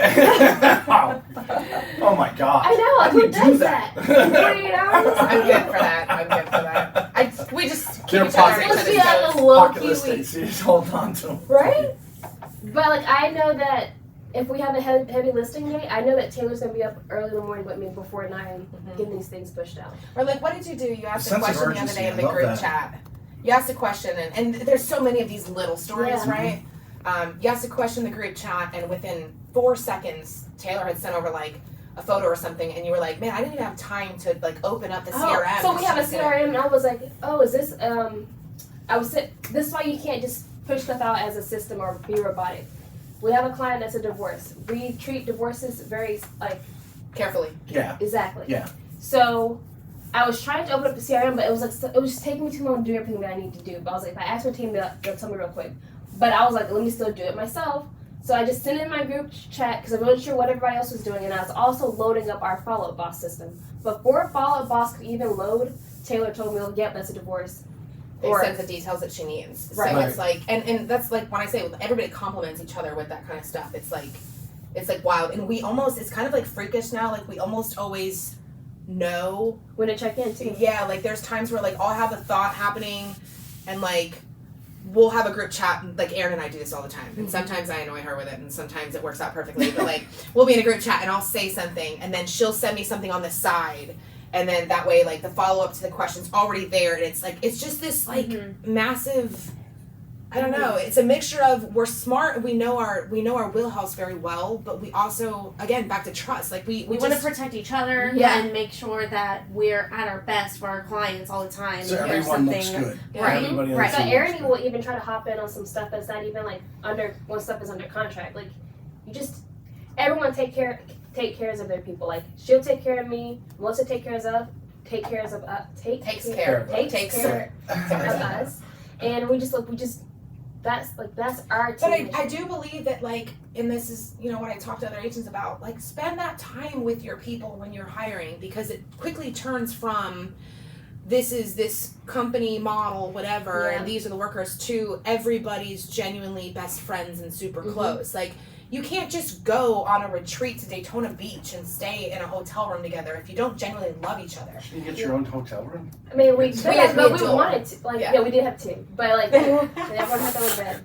A: Oh my God.
C: I know,
A: How do
C: who
A: you do
C: does
A: that?
C: that? 48 hours?
B: I'm good for that. We just keep
A: They're
B: each other on
A: pocket-
B: each
C: Let's be
B: other's
C: like a
B: toes.
C: low
A: Pocket
C: key
A: listings,
C: week.
A: so you just hold on to them.
C: Right? But like I know that if we have a heavy listing day, I know that Taylor's gonna be up early in the morning with me before 9, getting these things pushed out.
B: Or like, what did you do? You asked a
A: Sense of
B: question the other
A: urgency,
B: day in
A: I
B: the
A: love
B: group
A: that.
B: chat. You asked a question, and there's so many of these little stories,
C: Yeah.
B: right? You asked a question in the group chat, and within 4 seconds, Taylor had sent over like a photo or something, and you were like, man, I didn't even have time to like open up the CRM.
C: So we have a
B: She's gonna-
C: CRM, and I was like, oh, is this? This is why you can't just push stuff out as a system or be robotic. We have a client that's a divorce. We treat divorces very like
B: Carefully.
A: Yeah.
C: exactly.
A: Yeah.
C: So I was trying to open up the CRM, but it was like it was just taking me too long to do everything that I need to do. But I was like, if I ask my team, they'll tell me real quick. But I was like, let me still do it myself. So I just sent it in my group chat because I wasn't sure what everybody else was doing, and I was also loading up our follow-up boss system. Before follow-up boss could even load, Taylor told me, "Yep, that's a divorce."
B: They
C: Or-
B: sent the details that she needs.
C: Right.
B: So it's like, and that's like when I say everybody compliments each other with that kind of stuff. It's like wild, and we almost, it's kind of like freakish now. Like we almost always know.
C: When to check in too.
B: Yeah, like there's times where like I'll have a thought happening, and like we'll have a group chat. And, like Erin and I do this all the time, and sometimes I annoy her with it, and sometimes it works out perfectly. But like we'll be in a group chat, and I'll say something, and then she'll send me something on the side. And then that way, like, the follow-up to the question's already there. And it's, like, it's just this, like, massive I don't know. It's a mixture of we're smart, we know our wheelhouse very well, but we also, again, back to trust. Like we
E: want to protect each other and make sure that we're at our best for our clients all the time.
A: So everyone looks good.
E: Right.
A: Everybody
C: Right. So
A: else
C: Erin will even try to hop in on some stuff that's not even like when stuff is under contract. Like everyone takes care of their people. Like she'll take care of me. Melissa takes care of us. Takes care of us. And that's our team.
B: But I do believe that, like, and this is, what I talk to other agents about, like, spend that time with your people when you're hiring, because it quickly turns from this is this company model, whatever, and these are the workers, to everybody's genuinely best friends and super close. Like, you can't just go on a retreat to Daytona Beach and stay in a hotel room together if you don't genuinely love each other.
A: You get your own hotel room?
C: I mean, we
B: do.
C: wanted to. Like, we did have two, but like everyone had their own bed.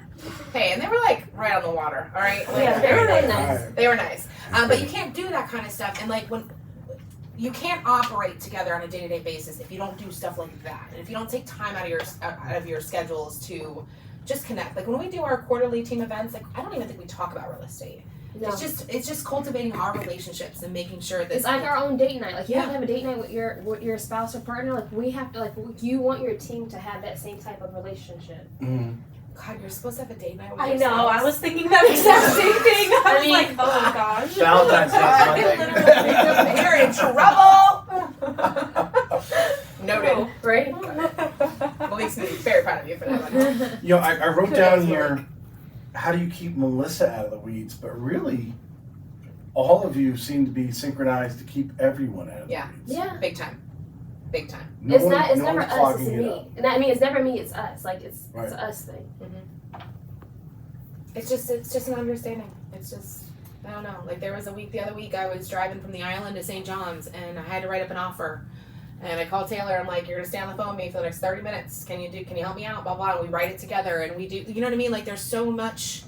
B: Hey, and they were like right on the water. All right,
C: They were really nice.
A: Right.
B: They were nice, but you can't do that kind of stuff. And like when you can't operate together on a day-to-day basis if you don't do stuff like that, and if you don't take time out of your schedules to just connect. Like when we do our quarterly team events, like I don't even think we talk about real estate. No. It's just cultivating our relationships and making sure that
C: it's like our own date night. Like you have to have a date night with your spouse or partner. Like we have to you want your team to have that same type of relationship.
A: Mm.
B: God, you're supposed to have a date night with
E: I
B: your
E: know.
B: spouse.
E: I was thinking that exact same thing. I was like, oh gosh.
A: Valentine's Day.
B: You're in trouble. Noted.
C: Right?
B: Malik's gonna be very proud of you for that one.
A: I wrote down here, how do you keep Melissa out of the weeds? But really, all of you seem to be synchronized to keep everyone out of the weeds.
C: Yeah.
B: Big time. Big time.
C: It's never us, it's me. And I mean, it's never me, it's us. Like it's an us thing.
B: Mm-hmm. It's just an understanding. It's just, I don't know. Like there was the other week I was driving from the island to St. John's and I had to write up an offer. And I called Taylor. I'm like, you're gonna stay on the phone with me for the next 30 minutes. Can you help me out? Blah blah. And we write it together, and we do. You know what I mean? Like, there's so much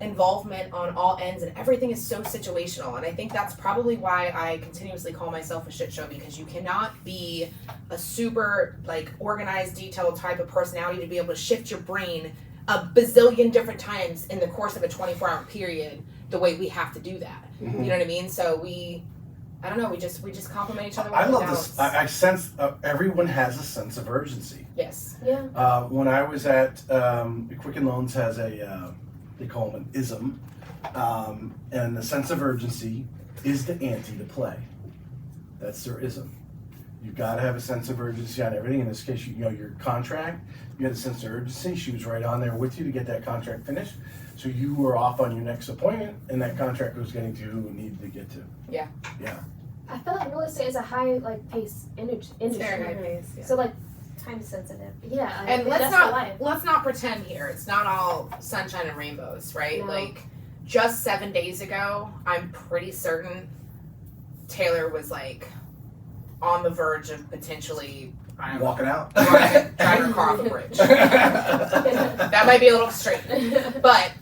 B: involvement on all ends, and everything is so situational. And I think that's probably why I continuously call myself a shit show, because you cannot be a super like organized, detailed type of personality to be able to shift your brain a bazillion different times in the course of a 24-hour period the way we have to do that. Mm-hmm. You know what I mean? So I don't know. We just compliment each other.
A: I love this. I sense everyone has a sense of urgency.
B: Yes.
C: Yeah.
A: When I was at Quicken Loans has a they call them an ism, and the sense of urgency is the ante to play. That's their ism. You got to have a sense of urgency on everything. In this case, your contract. You had a sense of urgency. She was right on there with you to get that contract finished. So you were off on your next appointment, and that contract was getting to who it needed to get to.
B: Yeah.
A: Yeah.
C: I feel like real estate is a high pace industry.
B: Very high pace. Yeah.
C: So like
E: time sensitive.
C: Yeah.
B: And let's not pretend here. It's not all sunshine and rainbows, right?
C: No.
B: Like just 7 days ago, I'm pretty certain Taylor was like on the verge of potentially
A: Walking out.
B: Driving her car off a bridge. That might be a little extreme, but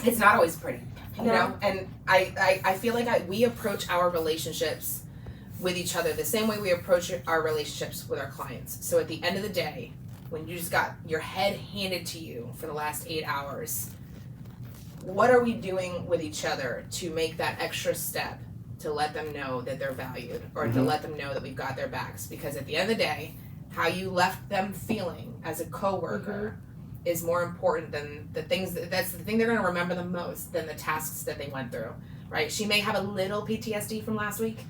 B: it's not always pretty, you know. And I feel like we approach our relationships with each other the same way we approach our relationships with our clients. So at the end of the day, when you just got your head handed to you for the last 8 hours, what are we doing with each other to make that extra step to let them know that they're valued, or to let them know that we've got their backs? Because at the end of the day, how you left them feeling as a coworker is more important than the things that's the thing they're going to remember the most than the tasks that they went through, right? She may have a little PTSD from last week.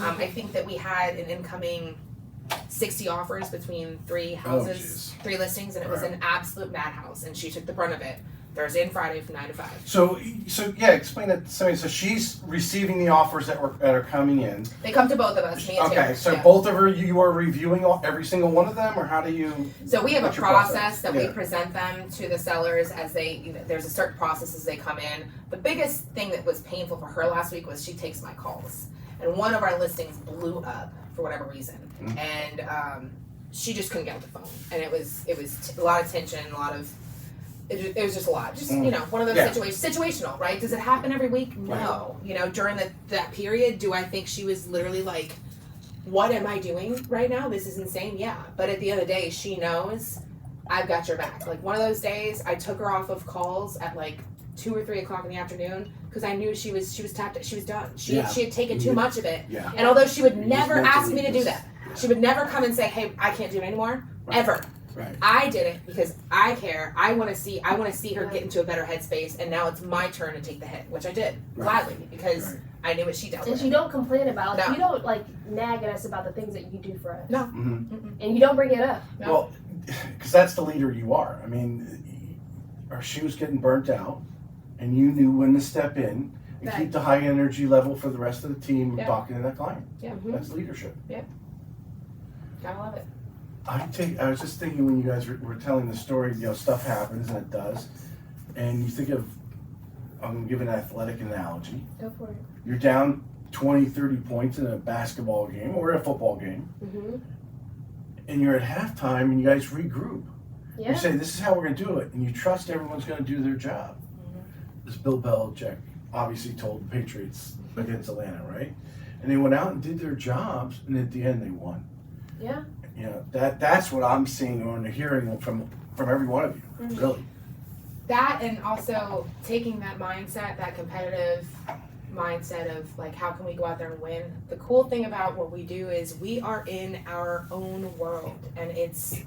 B: I think that we had an incoming 60 offers between 3 houses, 3 listings, and it was an absolute madhouse, and she took the brunt of it. Thursday and Friday from 9 to 5. So
A: yeah, explain that to me. So she's receiving the offers that are coming in.
B: They come to both of us, me and Taylor.
A: Okay, so both of you are reviewing every single one of them, or how do you?
B: So we have a process that we present them to the sellers as there's a certain process as they come in. The biggest thing that was painful for her last week was she takes my calls, and one of our listings blew up for whatever reason, and she just couldn't get on the phone, and it was a lot of tension, it was just a lot. Just, one of those situational, right? Does it happen every week? No. Right. During that period, do I think she was literally like, what am I doing right now? This is insane. Yeah. But at the end of the day, she knows I've got your back. Like one of those days, I took her off of calls at like 2 or 3 o'clock in the afternoon because I knew she was tapped. She was done. She had taken too much of it.
A: Yeah.
B: And although she would
A: You
B: never
A: just
B: ask me to
A: mentally
B: do that, she would never come and say, "Hey, I can't do it anymore," ever.
A: Right.
B: I did it because I care. I want to see her get into a better headspace, and now it's my turn to take the hit, which I did gladly because I knew what she dealt with.
C: And you don't complain about it.
B: No.
C: You don't like nag at us about the things that you do for us.
B: No.
A: Mm-hmm.
C: And you don't bring it up.
B: No.
A: Well, because that's the leader you are. I mean, she was getting burnt out, and you knew when to step in and keep the high energy level for the rest of the team talking to that client.
B: Yeah.
A: That's leadership.
B: Gotta love it.
A: I was just thinking when you guys were telling the story, stuff happens and it does, and you think of, I'm going to give an athletic analogy.
C: Go for it.
A: You're down 20, 30 points in a basketball game or a football game, and you're at halftime and you guys regroup.
C: Yeah.
A: You say, this is how we're going to do it, and you trust everyone's going to do their job. As Bill Belichick obviously told the Patriots against Atlanta, right? And they went out and did their jobs, and at the end they won.
C: Yeah.
A: That's what I'm seeing or hearing from every one of you, really.
B: That, and also taking that mindset, that competitive mindset of like, how can we go out there and win? The cool thing about what we do is we are in our own world, and it's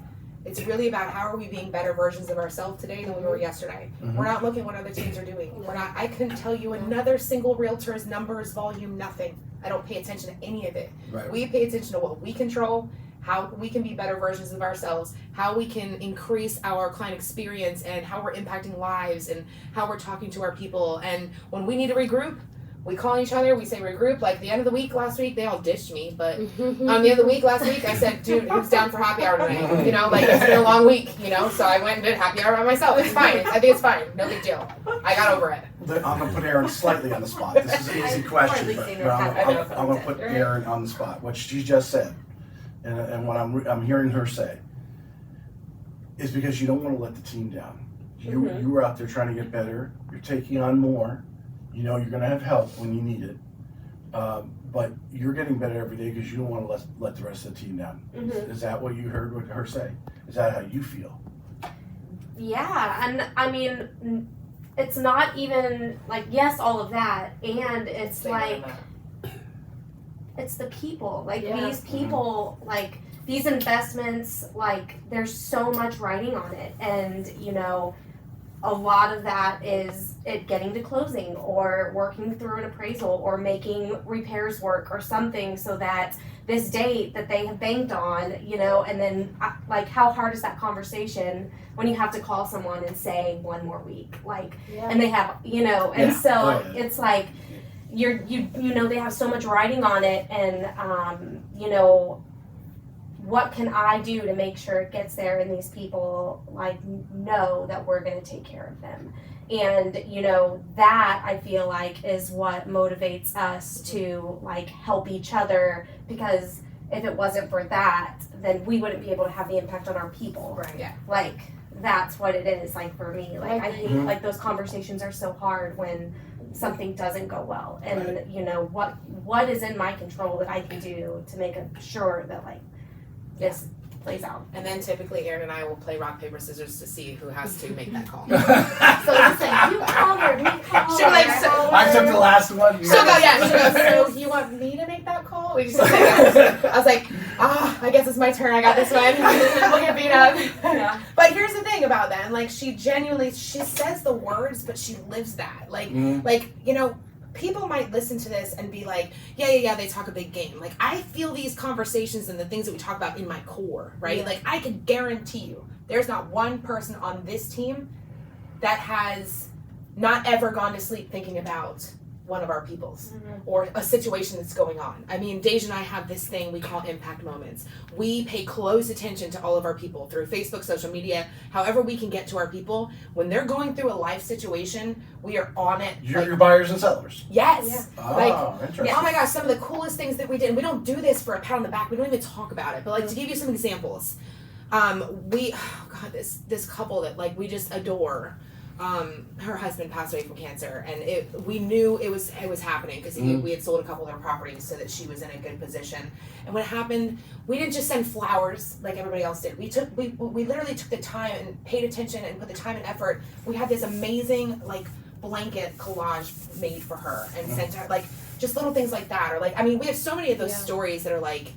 B: really about how are we being better versions of ourselves today than we were yesterday. We're not looking at what other teams are doing. I couldn't tell you another single realtor's numbers, volume, nothing. I don't pay attention to any of it.
A: Right.
B: We pay attention to what we control, how we can be better versions of ourselves, how we can increase our client experience, and how we're impacting lives, and how we're talking to our people. And when we need to regroup, we call each other, we say regroup. Like the end of the week last week, they all ditched me, but the end of the week last week, I said, dude, who's down for happy hour tonight? It's been a long week, so I went and did happy hour by myself. It's fine. I think it's fine. No big deal. I got over it.
A: I'm going to put Erin slightly on the spot. This is an easy question, but I'm going to put Erin on the spot. What she just said, and what I'm hearing her say, is because you don't want to let the team down. You were out there trying to get better. You're taking on more. You're going to have help when you need it. But you're getting better every day because you don't want to let the rest of the team down. Is that what you heard her say? Is that how you feel?
E: Yeah, and I mean, it's not even like, yes, all of that, and it's like, it's the people. Like these people, like these investments, like there's so much writing on it, and a lot of that is it getting to closing or working through an appraisal or making repairs work or something so that this date that they have banked on, and then like how hard is that conversation when you have to call someone and say one more week, like, and they have, and so it's like they have so much writing on it, and what can I do to make sure it gets there and these people like know that we're going to take care of them? And that I feel like is what motivates us to like help each other, because if it wasn't for that, then we wouldn't be able to have the impact on our people.
B: Right. Yeah.
E: Like that's what it is. Like for me, like I hate like those conversations are so hard when something doesn't go well, and what is in my control that I can do to make sure that like this plays out.
B: And then typically Erin and I will play rock, paper, scissors to see who has to make that call.
E: So it's like, you covered, me covered.
B: She'll like,
A: I took the last one.
B: She'll go, so you want me to make that call? We just say that. I was like, I guess it's my turn. I got this one. We'll get beat up.
E: Yeah.
B: But here's the thing about that. Like, she says the words, but she lives that. Like, people might listen to this and be like, yeah, they talk a big game. Like, I feel these conversations and the things that we talk about in my core, right? Yeah. Like, I can guarantee you, there's not one person on this team that has not ever gone to sleep thinking about one of our people's or a situation that's going on. I mean, Deja and I have this thing we call impact moments. We pay close attention to all of our people through Facebook, social media, however we can get to our people. When they're going through a life situation, we are on it.
A: You're your buyers and sellers.
B: Yes.
A: Yeah. Interesting.
B: Oh my gosh, some of the coolest things that we did, and we don't do this for a pat on the back, we don't even talk about it, but like to give you some examples, this couple that like we just adore, her husband passed away from cancer, and we knew it was happening because we had sold a couple of their properties so that she was in a good position. And when it happened, we didn't just send flowers like everybody else did. We literally took the time and paid attention and put the time and effort. We had this amazing like blanket collage made for her and sent her, like just little things like that, or like, I mean, we have so many of those stories that are like,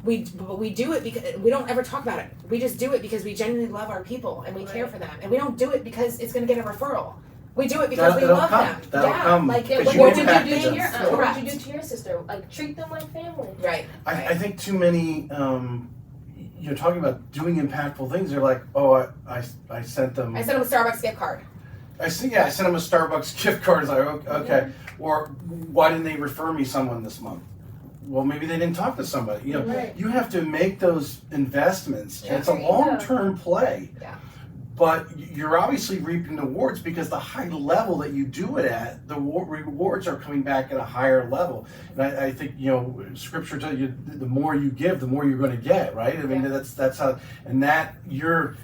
B: we do it because we don't ever talk about it. We just do it because we genuinely love our people and we care for them, and we don't do it because it's going to get a referral. We do it because we love them.
A: That'll come.
B: Like
A: Because
C: what did
A: impact
C: you do to
A: them.
C: your aunt? What did you do to your sister? Like treat them like family.
B: Right.
A: I think too many, you're talking about doing impactful things. They're like, oh, I sent them.
B: I sent them a Starbucks gift card.
A: I sent them a Starbucks gift card. It's like, okay. Or why didn't they refer me someone this month? Well, maybe they didn't talk to somebody. You know, you have to make those investments. And it's a long-term play.
B: Yeah.
A: But you're obviously reaping the rewards because the high level that you do it at, the rewards are coming back at a higher level. And I think, you know, scripture tells you the more you give, the more you're going to get, right? I mean, that's how, and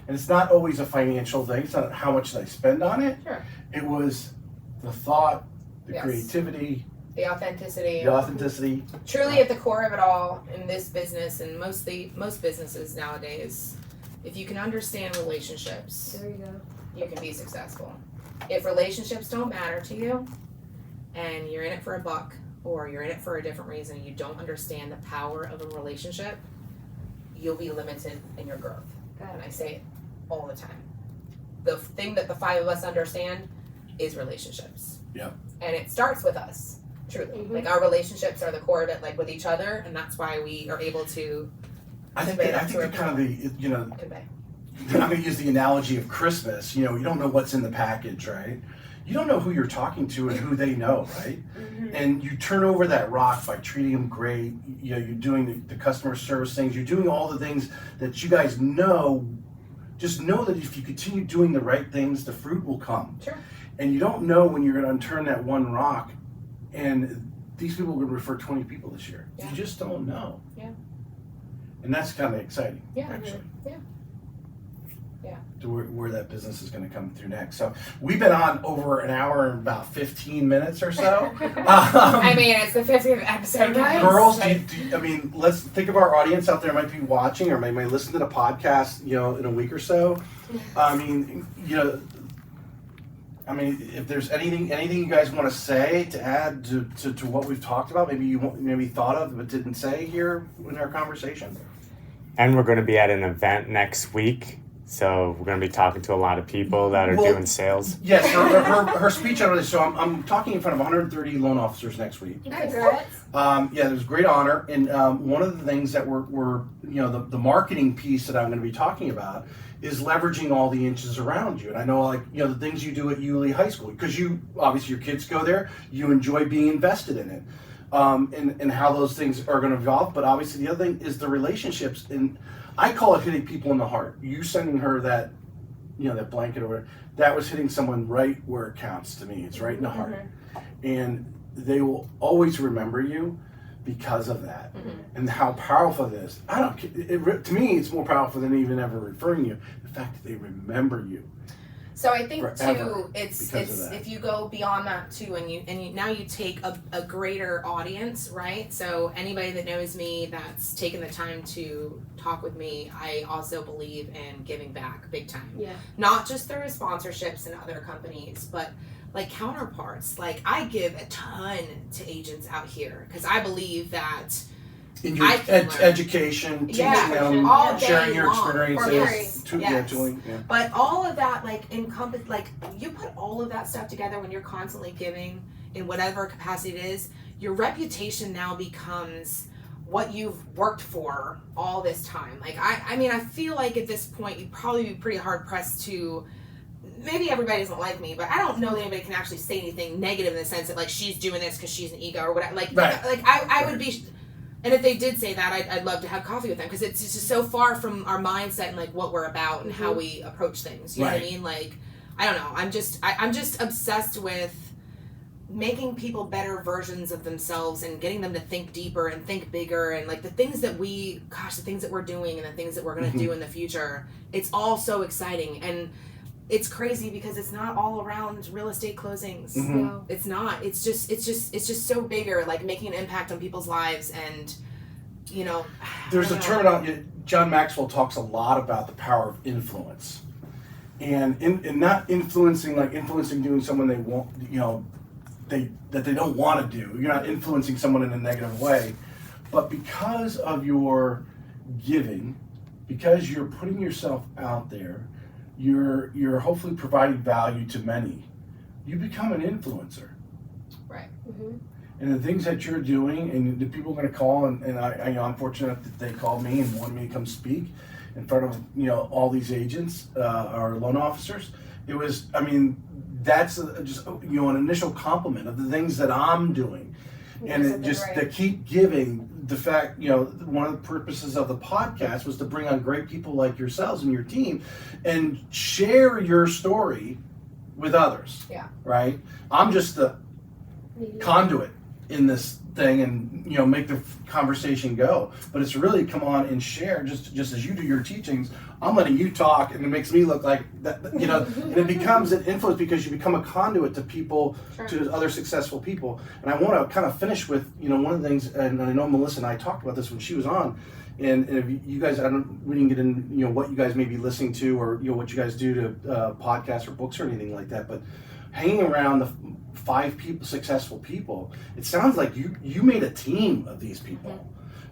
A: it's not always a financial thing. It's not how much did I spend on it.
B: Sure.
A: It was the thought, the creativity,
B: the authenticity. Truly at the core of it all in this business, and most businesses nowadays, if you can understand relationships,
C: There you go.
B: you can be successful. If relationships don't matter to you, and you're in it for a buck, or you're in it for a different reason, and you don't understand the power of a relationship, you'll be limited in your growth. And I say it all the time. The thing that the five of us understand is relationships.
A: Yeah.
B: And it starts with us, truly. Like our relationships are the core of it, like with each other, and that's why we are able to
A: I think they're kind of the, you know,
B: convey.
A: I'm going to use the analogy of Christmas. You know, you don't know what's in the package, right? You don't know who you're talking to and who they know, right? And you turn over that rock by treating them great. You know, you're doing the customer service things. You're doing all the things that you guys know. Just know that if you continue doing the right things, the fruit will come.
B: Sure.
A: And you don't know when you're going to turn that one rock and these people are going to refer 20 people this year.
B: Yeah.
A: You just don't know.
B: Yeah.
A: And that's kind of exciting,
B: Yeah.
A: actually.
B: Yeah. Yeah.
A: To where that business is going to come through next. So we've been on over an hour and about 15 minutes or so.
B: I mean, it's the 50th episode, guys.
A: Girls, I mean, let's think of our audience out there might be watching or might listen to the podcast, you know, in a week or so. I mean, you know, if there's anything you guys want to say to add to what we've talked about, maybe thought of but didn't say here in our conversation.
D: And we're going to be at an event next week, so we're going to be talking to a lot of people that are doing sales.
A: Yes, her speech on this. So I'm talking in front of 130 loan officers next week.
C: Congrats.
A: Yeah, there's great honor, and one of the things that we're you know, the marketing piece that I'm going to be talking about is leveraging all the inches around you. And I know, like, you know, the things you do at Yulee High School, because you obviously your kids go there, you enjoy being invested in it, and how those things are going to evolve. But obviously the other thing is the relationships, and I call it hitting people in the heart. You sending her that, you know, that blanket or whatever, that was hitting someone right where it counts to me. It's right in the heart, and they will always remember you because of that, and how powerful it is. I don't. To me, it's more powerful than even ever referring you. The fact that they remember you.
B: So I think
A: forever
B: too, it's
A: that.
B: if you go beyond that too, and you now you take a greater audience, right? So anybody that knows me that's taken the time to talk with me, I also believe in giving back big time.
C: Yeah.
B: Not just through sponsorships and other companies, but like counterparts. Like I give a ton to agents out here because I believe that
A: In your education, teaching them,
B: all
A: sharing
B: day
A: your
B: long.
A: experiences,
B: Yes.
A: tooling. Yeah.
B: But all of that, like, encompass, like, you put all of that stuff together when you're constantly giving in whatever capacity it is, your reputation now becomes what you've worked for all this time. Like, I mean, I feel like at this point, you'd probably be pretty hard pressed to, maybe everybody doesn't like me, but I don't know that anybody can actually say anything negative in the sense that, like, she's doing this because she's an ego or whatever. Like, I would be... And if they did say that, I'd love to have coffee with them because it's just so far from our mindset and like what we're about and how we approach things. You know what I mean? Like, I don't know. I'm just obsessed with making people better versions of themselves and getting them to think deeper and think bigger and like the things that we're doing and the things that we're going to do in the future. It's all so exciting. And it's crazy because it's not all around real estate closings.
A: Mhm.
C: No.
B: It's not. It's just so bigger, like making an impact on people's lives, and you know.
A: There's a term John Maxwell talks a lot about the power of influence, and in not influencing doing someone they won't, that they don't want to do. You're not influencing someone in a negative way, but because of your giving, because you're putting yourself out there, you're hopefully providing value to many. You become an influencer.
B: Right.
C: Mm-hmm.
A: And the things that you're doing, and the people are going to call, and I'm fortunate that they called me and wanted me to come speak in front of all these agents, our loan officers. It was, that's just an initial compliment of the things that I'm doing, and it just to keep giving. The fact, one of the purposes of the podcast was to bring on great people like yourselves and your team, and share your story with others.
B: Yeah.
A: Right. I'm just the conduit in this thing, and make the conversation go, but it's really come on and share, just as you do your teachings. I'm letting you talk, and it makes me look like that, and it becomes an influence because you become a conduit to people.
B: Sure.
A: To other successful people. And I want to kind of finish with one of the things, and I know Melissa and I talked about this when she was on, and if you guys, we didn't get in what you guys may be listening to, or what you guys do to podcasts or books or anything like that, but hanging around the 5 people, successful people, it sounds like you made a team of these people,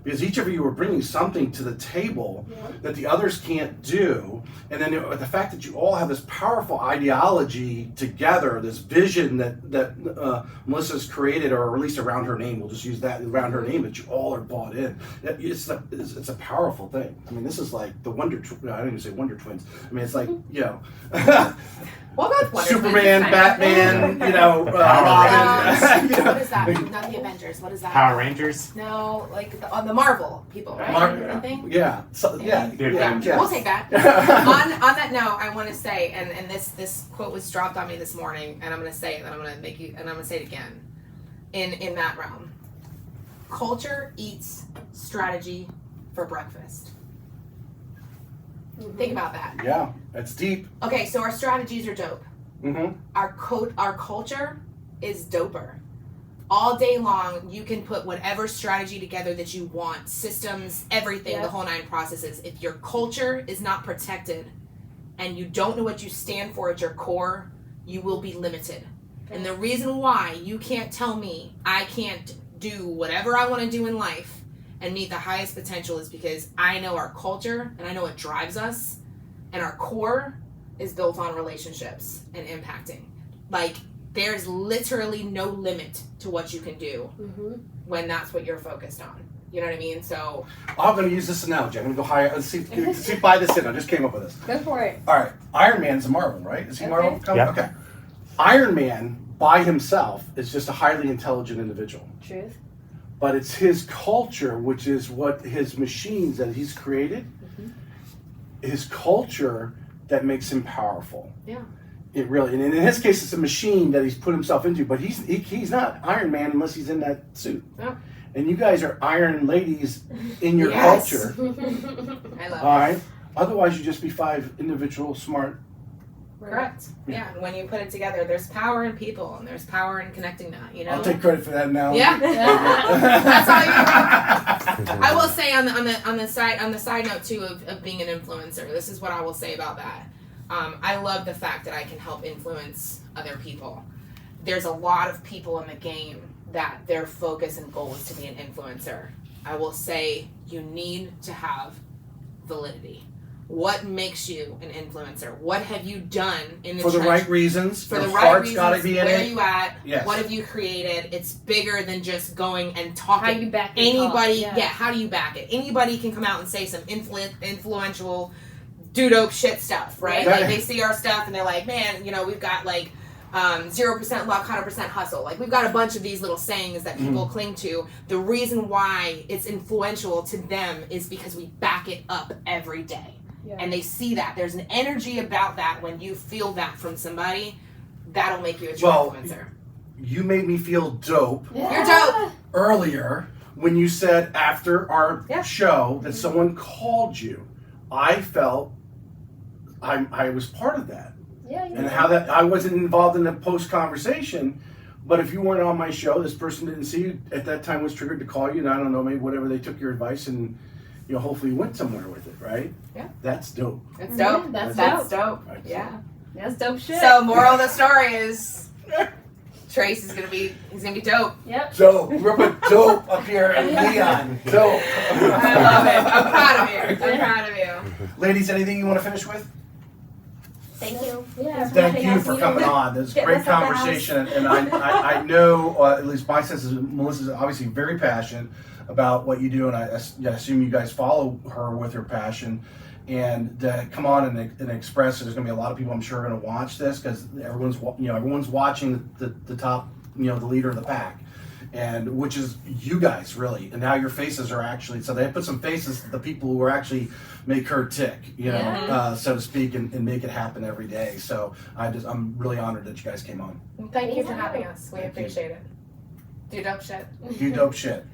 A: because each of you were bringing something to the table that the others can't do, and then the fact that you all have this powerful ideology together, this vision that Melissa's created, or at least around her name, we'll just use that around her name, that you all are bought in. It's a powerful thing. This is like the I didn't even say Wonder Twins. It's like
B: Well, both Wonder
A: Superman,
B: Twins,
A: Batman, Robin.
B: What is that? Not the Avengers. What is that?
D: Power Rangers?
B: No, like the Marvel people, right? I think.
A: Yeah.
B: Yeah.
A: Yeah.
B: We'll take that. on that note, I want to say, and this quote was dropped on me this morning, and I'm going to say it, and I'm going to say it again. In that realm, culture eats strategy for breakfast. Think about that.
A: Yeah, that's deep.
B: Okay, so our strategies are dope.
A: Mm-hmm.
B: Our culture is doper. All day long, you can put whatever strategy together that you want, systems, everything, the whole 9 processes. If your culture is not protected and you don't know what you stand for at your core, you will be limited. And the reason why you can't tell me I can't do whatever I want to do in life and meet the highest potential is because I know our culture and I know what drives us, and our core is built on relationships and impacting. Like, there's literally no limit to what you can do when that's what you're focused on. You know what I mean? So
A: I'm going to use this analogy. I'm going to go higher. Let's see if buy this in. I just came up with this.
C: Go for it.
A: All right. Iron Man's a Marvel, right? Is he Marvel?
D: Yeah.
A: Okay. Iron Man by himself is just a highly intelligent individual.
C: Truth.
A: But it's his culture, which is what his machines that he's created, his culture that makes him powerful.
B: Yeah.
A: It really, and in his case, it's a machine that he's put himself into, but he's not Iron Man unless he's in that suit.
B: No.
A: And you guys are Iron Ladies in your
B: Yes.
A: culture.
B: I love
A: All
B: it.
A: right. Otherwise, you just be 5 individual smart.
B: Correct. Yeah. And when you put it together, there's power in people and there's power in connecting that,
A: I'll take credit for that now.
B: Yeah. That's all you. I will say on the side note too of being an influencer. This is what I will say about that. I love the fact that I can help influence other people. There's a lot of people in the game that their focus and goal is to be an influencer. I will say you need to have validity. What makes you an influencer? What have you done in the
A: For the
B: trench?
A: right reasons.
B: For the
A: Your
B: right
A: heart's
B: reasons,
A: gotta be in
B: where
A: it.
B: are you at?
A: Yes.
B: What have you created? It's bigger than just going and talking.
C: How you back it
B: Anybody,
C: up,
B: how do you back it? Anybody can come out and say some influential, dope shit stuff, right?
A: Right.
B: Like they see our stuff and they're like, man, we've got like 0% luck, 100% hustle. Like we've got a bunch of these little sayings that people cling to. The reason why it's influential to them is because we back it up every day.
C: Yeah.
B: And they see that. There's an energy about that when you feel that from somebody, that'll make you a true influencer.
A: You made me feel dope
B: You're dope.
A: earlier when you said after our show that someone called you. I felt I was part of that.
C: Yeah.
A: and how that I wasn't involved in the post conversation. But if you weren't on my show, this person didn't see you at that time, was triggered to call you, and I don't know, maybe whatever, they took your advice and hopefully you went somewhere with it, right?
B: Yeah.
A: That's dope.
B: It's dope.
C: That's
B: dope.
A: Right.
B: Yeah.
C: That's dope shit.
B: So moral of the story is Tracy's gonna be dope.
C: Yep.
A: Dope. We're putting dope up here and Leon. Dope.
B: I love it. I'm proud of you. I'm proud of you.
A: Ladies, anything you want to finish with?
E: Thank you.
C: Yeah.
A: Thank you for coming on. This is a great conversation, and I know, at least my sense is Melissa's obviously very passionate about what you do, and I assume you guys follow her with her passion. And to come on and express, there's going to be a lot of people I'm sure going to watch this because everyone's watching the top, the leader of the pack, and which is you guys really. And now your faces are actually, so they put some faces to the people who are actually make her tick, so to speak, and make it happen every day. So I'm really honored that you guys came on.
B: Thank you for having us. We appreciate it. Do dope shit.
A: Do dope shit.